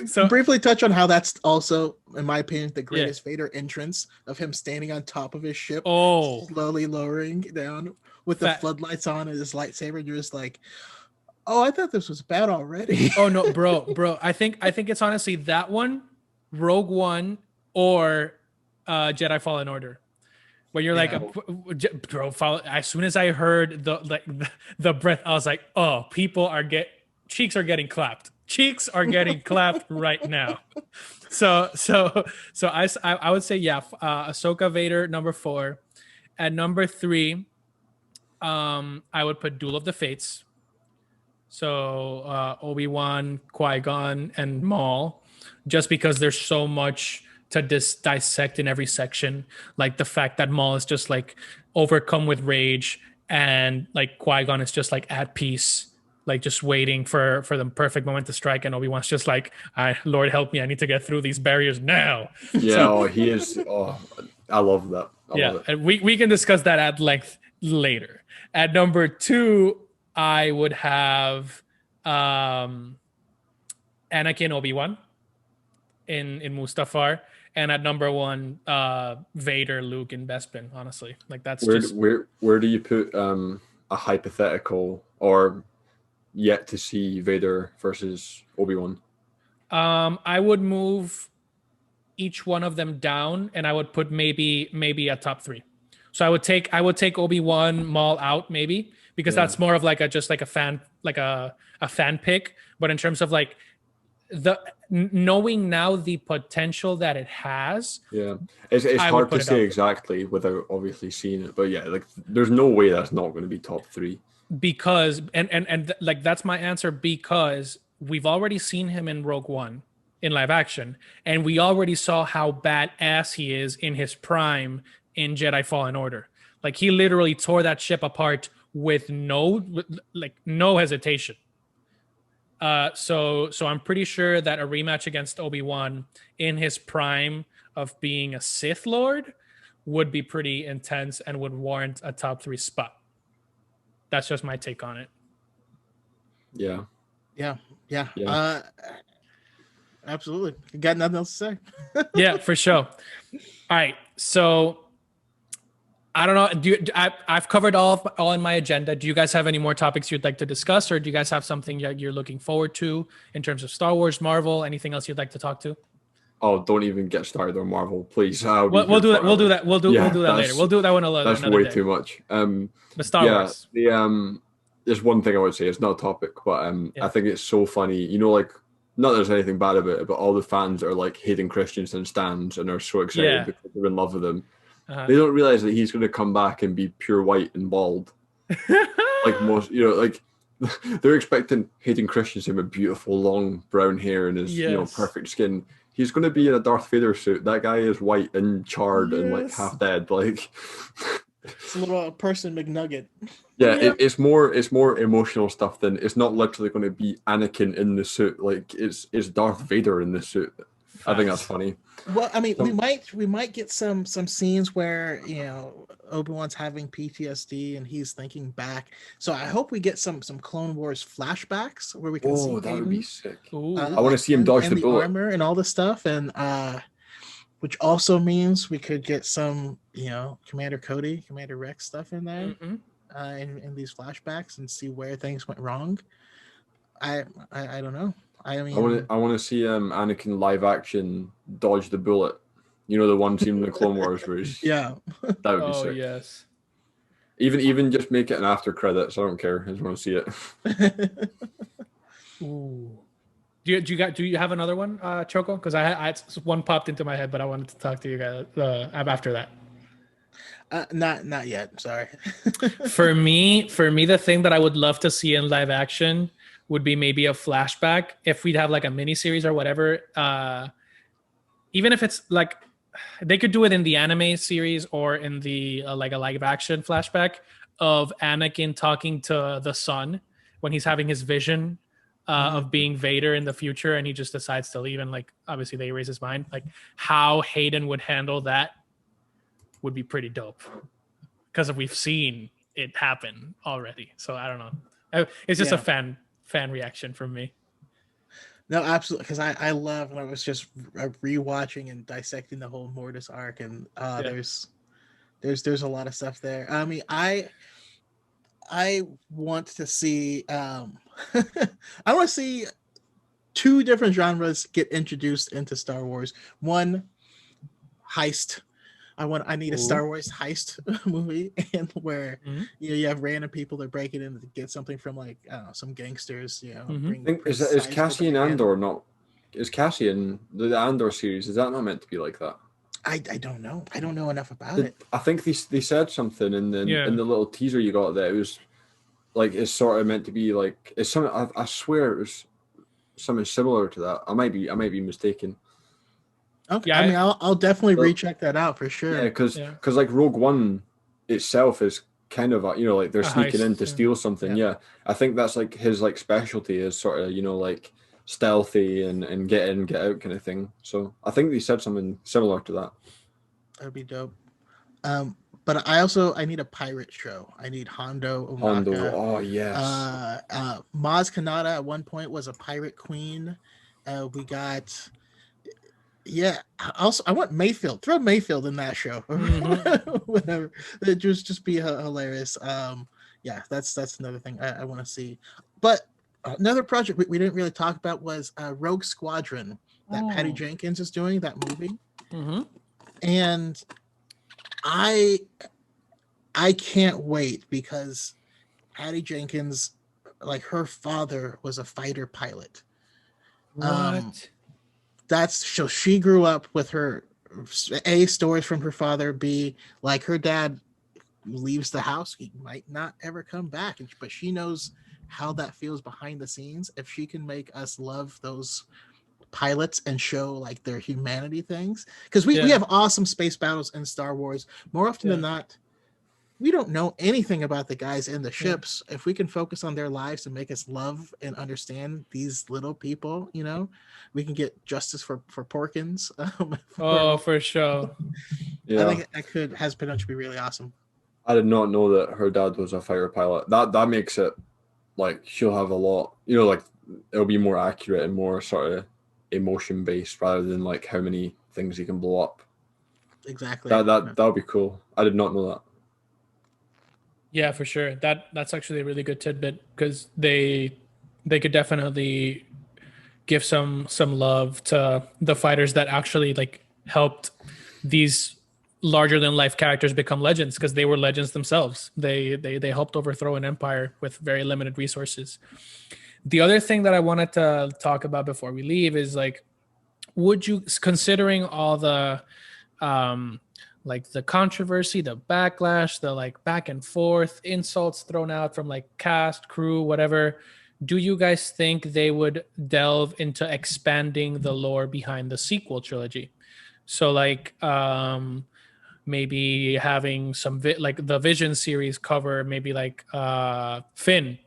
Speaker 2: So briefly touch on how that's also, in my opinion, the greatest Vader entrance of him standing on top of his ship, slowly lowering down with the floodlights on and his lightsaber. And you're just like, oh, I thought this was bad already.
Speaker 1: Oh no, bro. I think it's honestly that one, Rogue One, or Jedi Fallen Order. Where you're like, bro, as soon as I heard the breath, I was like, oh, cheeks are getting clapped. Cheeks are getting clapped right now. So I would say, Ahsoka Vader, number 4. At number 3, I would put Duel of the Fates. So Obi-Wan, Qui-Gon, and Maul, just because there's so much to dissect in every section. Like the fact that Maul is just like overcome with rage, and like Qui-Gon is just like at peace, like just waiting for the perfect moment to strike, and Obi-Wan's just like, Lord help me, I need to get through these barriers now.
Speaker 3: Yeah,
Speaker 1: So,
Speaker 3: he is. Oh, I love that. I love it.
Speaker 1: and we can discuss that at length later. At number 2, I would have Anakin, Obi-Wan in Mustafar, and at number 1, Vader, Luke, and Bespin. Honestly, like that's
Speaker 3: where do you put a hypothetical or yet to see Vader versus Obi-Wan?
Speaker 1: I would move each one of them down, and I would put maybe a top 3. So I would take Obi-Wan, Maul out maybe, because that's more of like a fan pick. But in terms of like knowing now the potential that it has,
Speaker 3: it's hard to say exactly without obviously seeing it. But yeah, like there's no way that's not going to be top 3.
Speaker 1: Because like that's my answer, because we've already seen him in Rogue One in live action, and we already saw how badass he is in his prime in Jedi Fallen Order. Like he literally tore that ship apart with no hesitation. So I'm pretty sure that a rematch against Obi-Wan in his prime of being a Sith Lord would be pretty intense and would warrant a top 3 spot. That's just my take on it.
Speaker 2: Yeah. Absolutely. Got nothing else to say.
Speaker 1: Yeah, for sure. All right. So I don't know. I've covered all in my agenda. Do you guys have any more topics you'd like to discuss, or do you guys have something that you're looking forward to in terms of Star Wars, Marvel, anything else you'd like to talk to?
Speaker 3: Oh, don't even get started on Marvel, please.
Speaker 1: We'll do that. We'll do that later. We'll do that one alone.
Speaker 3: That's way too much.
Speaker 1: But Star Wars.
Speaker 3: There's one thing I would say. It's not a topic, but I think it's so funny. You know, like, not that there's anything bad about it, but all the fans are like Hayden Christensen stands and are so excited because they're in love with him. They don't realize that he's going to come back and be pure white and bald. Like most, like they're expecting Hayden Christensen with beautiful long brown hair and his perfect skin. He's going to be in a Darth Vader suit. That guy is white and charred and like half dead. Like
Speaker 2: it's a little person McNugget.
Speaker 3: Yeah, it's more emotional stuff than it's not literally going to be Anakin in the suit. Like it's Darth Vader in the suit. I think that's funny.
Speaker 2: Well, I mean, we might get some scenes where Obi-Wan's having PTSD and he's thinking back. So I hope we get some Clone Wars flashbacks where we can see
Speaker 3: that would be sick.
Speaker 2: I
Speaker 3: want to see him dodge the bullet,
Speaker 2: armor and all this stuff, and which also means we could get some Commander Cody, Commander Rex stuff in there, in these flashbacks, and see where things went wrong. I don't know. I mean,
Speaker 3: I want to see Anakin live action dodge the bullet. You know, the one scene in the Clone Wars where he's,
Speaker 2: that
Speaker 3: would be sick.
Speaker 1: Oh yes.
Speaker 3: Even just make it an after credits. I don't care. I just want to see it.
Speaker 1: Ooh. Do you have another one, Choco? Because I one popped into my head, but I wanted to talk to you guys after that.
Speaker 2: Not yet. Sorry.
Speaker 1: For me, the thing that I would love to see in live action would be maybe a flashback. If we'd have like a mini series or whatever, even if it's like they could do it in the anime series or in the like a live action flashback of Anakin talking to the son when he's having his vision of being Vader in the future, and he just decides to leave, and like obviously they erase his mind. Like how Hayden would handle that would be pretty dope, because we've seen it happen already. So I don't know. It's just a fan reaction from me.
Speaker 2: No, absolutely, because I love, and I was just rewatching and dissecting the whole Mortis arc, and there's a lot of stuff there. I mean, I want to see I want to see 2 different genres get introduced into Star Wars. One, heist. I need a Star Wars heist movie, and where you have random people that break it in to get something from like some gangsters.
Speaker 3: Is Cassian Andor not? Is Cassian the Andor series? Is that not meant to be like that?
Speaker 2: I don't know. I don't know enough about it.
Speaker 3: I think they said something in
Speaker 1: Yeah.
Speaker 3: the little teaser you got that it was like it's sort of meant to be like it's something. I swear it was something similar to that. I might be mistaken.
Speaker 2: Okay, I
Speaker 1: Yeah.
Speaker 2: mean, I'll definitely
Speaker 3: Well,
Speaker 2: recheck that out for
Speaker 3: yeah,
Speaker 2: sure.
Speaker 3: because
Speaker 1: Yeah.
Speaker 3: like Rogue One itself is kind of a, like they're
Speaker 1: A
Speaker 3: sneaking in
Speaker 1: heist.
Speaker 3: to
Speaker 1: Yeah.
Speaker 3: steal something.
Speaker 2: Yeah.
Speaker 3: Yeah, I think that's like his like specialty is sort of like stealthy and get in get out kind of thing. So I think they said something similar to that.
Speaker 2: That'd be dope. Um, but I need a pirate show. I need Hondo
Speaker 3: Hondo,
Speaker 2: Onaka.
Speaker 3: oh yes,
Speaker 2: Maz Kanata at one point was a pirate queen. We got yeah. Also, I want Mayfield. Throw Mayfield in that show.
Speaker 1: Mhm.
Speaker 2: Whatever. It just be hilarious. Yeah, that's another thing I want to see. But another project we didn't really talk about was Rogue Squadron that Patty
Speaker 1: Oh.
Speaker 2: Jenkins is doing that movie,
Speaker 1: Mhm.
Speaker 2: and I I can't wait because Patty Jenkins, like her father, was a fighter pilot. Um,
Speaker 1: What?
Speaker 2: that's so she grew up with her A stories from her father. B like her dad leaves the house, he might not ever come back, but she knows how that feels behind the scenes. If she can make us love those pilots and show like their humanity things, because we
Speaker 1: Yeah.
Speaker 2: have awesome space battles in Star Wars more often
Speaker 1: Yeah.
Speaker 2: than not. We don't know anything about the guys in the
Speaker 1: Yeah.
Speaker 2: ships. If we can focus on their lives and make us love and understand these little people, we can get justice for Porkins.
Speaker 1: Oh, for sure.
Speaker 2: I
Speaker 3: yeah.
Speaker 2: think that could has potential to be really awesome.
Speaker 3: I did not know that her dad was a fighter pilot. That makes it like she'll have a lot, like it'll be more accurate and more sort of emotion based rather than like how many things you can blow up.
Speaker 2: Exactly.
Speaker 3: That would be cool. I did not know that.
Speaker 1: Yeah, for sure. That's actually a really good tidbit because they could definitely give some love to the fighters that actually like helped these larger than life characters become legends because they were legends themselves. They helped overthrow an empire with very limited resources. The other thing that I wanted to talk about before we leave is like, would you, considering all the um like the controversy, the backlash, the like back and forth insults thrown out from like cast, crew, whatever, do you guys think they would delve into expanding the lore behind the sequel trilogy? So like maybe having some like the Vision series cover maybe like Finn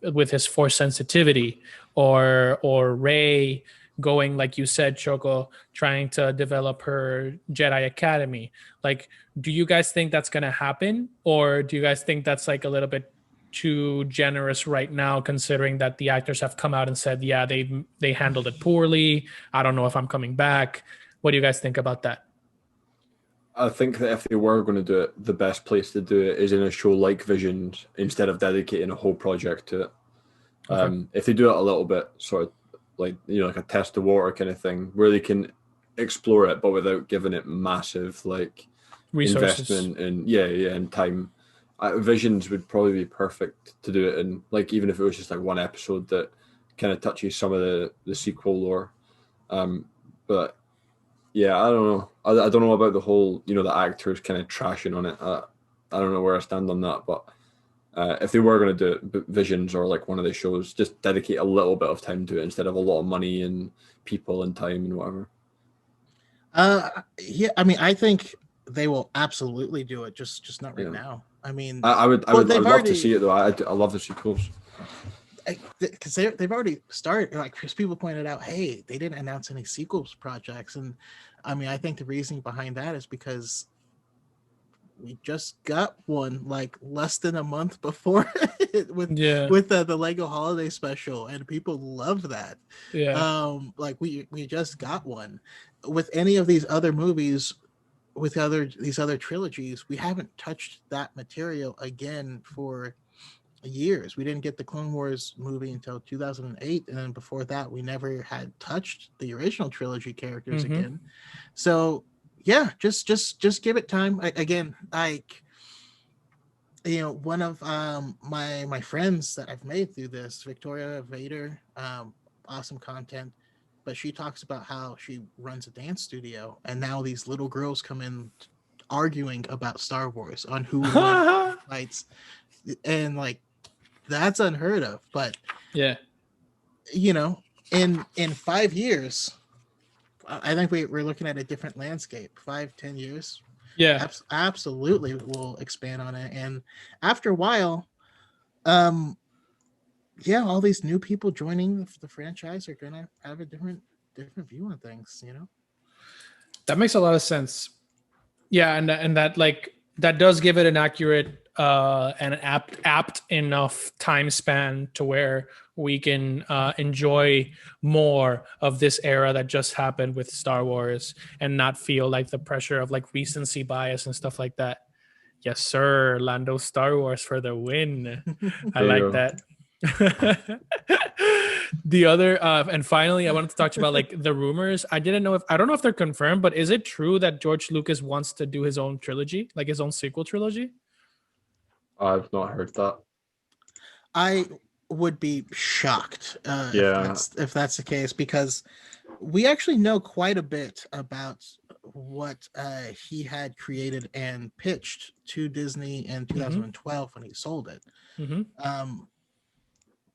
Speaker 1: with his force sensitivity, or Ray going like you said, Choco, trying to develop her Jedi Academy. Like, do you guys think that's gonna happen, or do you guys think that's like a little bit too generous right now, considering that the actors have come out and said, yeah, they handled it poorly. I don't know if I'm coming back. What do you guys think about that?
Speaker 3: I think that if they were going to do it, the best place to do it is in a show like Visions instead of dedicating a whole project to it.
Speaker 1: Okay.
Speaker 3: If they do it a little bit, sort of like like a test the water kind of thing, where they can explore it but without giving it massive like
Speaker 1: Resources.
Speaker 3: investment and and time. Visions would probably be perfect to do it in, like even if it was just like one episode that kind of touches some of the sequel lore. But yeah, I don't know. I don't know about the whole the actors kind of trashing on it. I don't know where I stand on that, but if they were going to do it, Visions or like one of the shows, just dedicate a little bit of time to it instead of a lot of money and people and time and whatever.
Speaker 2: Yeah, I mean, I think they will absolutely do it, just not right
Speaker 3: Yeah,
Speaker 2: now. I mean,
Speaker 3: I
Speaker 2: well,
Speaker 3: would I
Speaker 2: they've
Speaker 3: would love to see
Speaker 2: already
Speaker 3: it though. I love the sequels.
Speaker 2: because they've already started. Like, because people pointed out, hey, they didn't announce any sequels projects, and I mean, I think the reasoning behind that is because we just got one like less than a month before with
Speaker 1: Yeah.
Speaker 2: the Lego Holiday Special, and people love that.
Speaker 1: Yeah.
Speaker 2: Like we just got one. With any of these other movies, with these other trilogies, we haven't touched that material again for years. We didn't get the Clone Wars movie until 2008, and then before that, we never had touched the original trilogy characters
Speaker 1: Mm-hmm.
Speaker 2: again. So yeah, just give it time. Again, like one of my friends that I've made through this, Victoria Vader, awesome content. but she talks about how she runs a dance studio, and now these little girls come in arguing about Star Wars on who won fights, and like that's unheard of. But
Speaker 1: Yeah.
Speaker 2: you know, in 5 years, I think we're looking at a different landscape. 5-10 years,
Speaker 1: Yeah.
Speaker 2: absolutely, will expand on it, and after a while, um, yeah, all these new people joining the franchise are gonna have a different view on things. You know.
Speaker 1: That makes a lot of sense. Yeah, and that like that does give it an accurate and an apt enough time span to where we can enjoy more of this era that just happened with Star Wars and not feel like the pressure of like recency bias and stuff like that. Yes, sir. Lando Star Wars for the win. I
Speaker 3: There you
Speaker 1: like
Speaker 3: go.
Speaker 1: that. The other and finally I wanted to talk to you about like the rumors. I don't know if they're confirmed, but is it true that George Lucas wants to do his own trilogy, like his own sequel trilogy?
Speaker 3: I've not heard that.
Speaker 2: I would be shocked
Speaker 3: Yeah.
Speaker 2: if that's the case, because we actually know quite a bit about what he had created and pitched to Disney in 2012 when he sold it.
Speaker 1: Mm-hmm.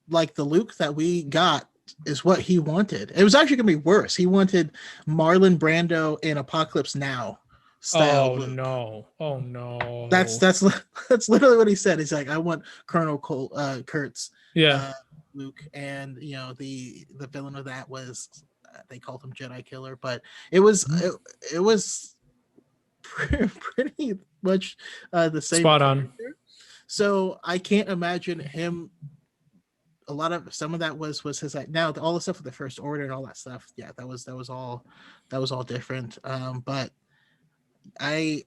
Speaker 2: Like the Luke that we got is what he wanted. It was actually going to be worse. He wanted Marlon Brando in Apocalypse Now style Luke.
Speaker 1: No! Oh no!
Speaker 2: That's literally what he said. He's like, I want Colonel Kurtz,
Speaker 1: Yeah.
Speaker 2: Luke, and you know the villain of that was they called him Jedi Killer, but it was it was pretty much the same.
Speaker 1: Spot on.
Speaker 2: character. So I can't imagine him. A lot of some of that was his like now all the stuff with the First Order and all that stuff. Yeah, that was all different. But I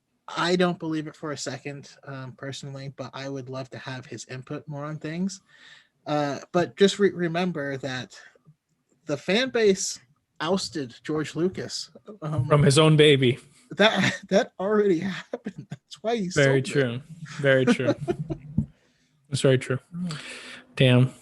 Speaker 2: don't believe it for a second, personally. But I would love to have his input more on things. But just remember that the fan base ousted George Lucas
Speaker 1: From his own baby.
Speaker 2: That already happened. That's why he's
Speaker 1: Very true. Very true. That's very true. Damn.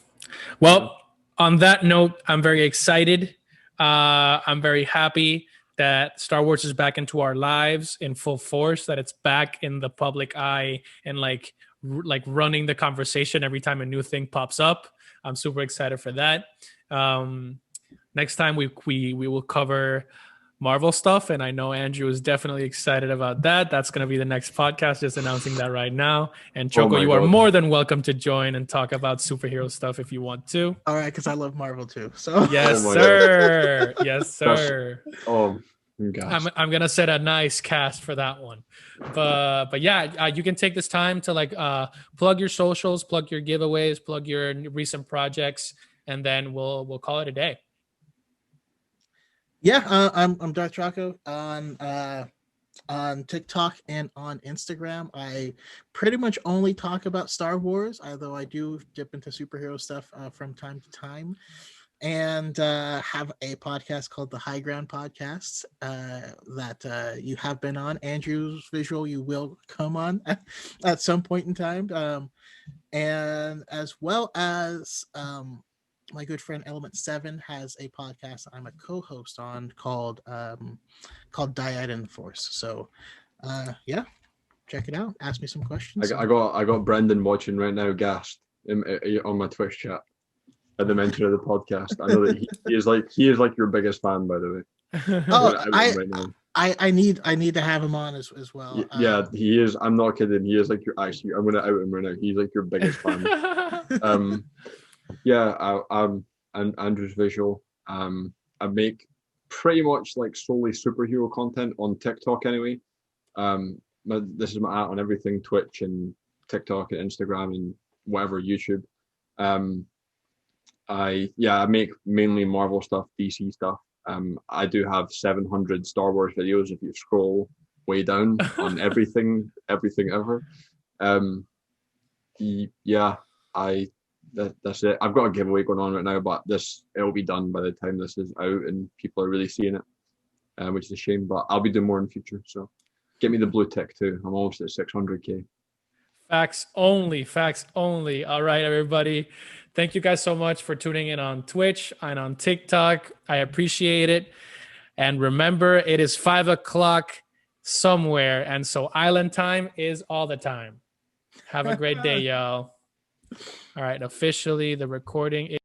Speaker 1: Well, on that note, I'm very excited. I'm very happy that Star Wars is back into our lives in full force, that it's back in the public eye and like running the conversation every time a new thing pops up. I'm super excited for that. Next time we will cover Marvel stuff, and I know Andrew is definitely excited about that. That's going to be the next podcast, just announcing that right now. And Choco, you are more than welcome to join and talk about superhero stuff if you want to.
Speaker 2: All right, because I love Marvel too. So
Speaker 1: yes, sir. Yes, sir.
Speaker 3: Gosh.
Speaker 1: I'm gonna set a nice cast for that one, but yeah, you can take this time to like plug your socials, plug your giveaways, plug your recent projects, and then we'll call it a day.
Speaker 2: Yeah, I'm Darth Chocolate on TikTok and on Instagram. I pretty much only talk about Star Wars, although I do dip into superhero stuff from time to time, and have a podcast called the High Ground Podcasts that you have been on. Andrew's Visual, you will come on at some point in time, and as well as my good friend Element 7 has a podcast I'm a co-host on called Dyad in the Force. So yeah, check it out. Ask me some questions.
Speaker 3: I got Brendan watching right now, gassed on my Twitch chat at the mention of the podcast. I know that he is like your biggest fan, by the way.
Speaker 2: Oh, I need to have him on as well.
Speaker 3: Yeah, he is. I'm not kidding. He is like your actually. I'm gonna out him right now. He's like your biggest fan. Yeah, I'm Andrew's Visual. I make pretty much like solely superhero content on TikTok anyway. This is my art on everything: Twitch and TikTok and Instagram and whatever, YouTube. I make mainly Marvel stuff, DC stuff. I do have 700 Star Wars videos if you scroll way down on everything ever. That's it. I've got a giveaway going on right now, but it'll be done by the time this is out and people are really seeing it, which is a shame. But I'll be doing more in the future. So get me the blue tick too. I'm almost at 600K.
Speaker 1: Facts only. All right, everybody. Thank you guys so much for tuning in on Twitch and on TikTok. I appreciate it. And remember, it is 5 o'clock somewhere. And so island time is all the time. Have a great day, y'all. All right. Officially, the recording is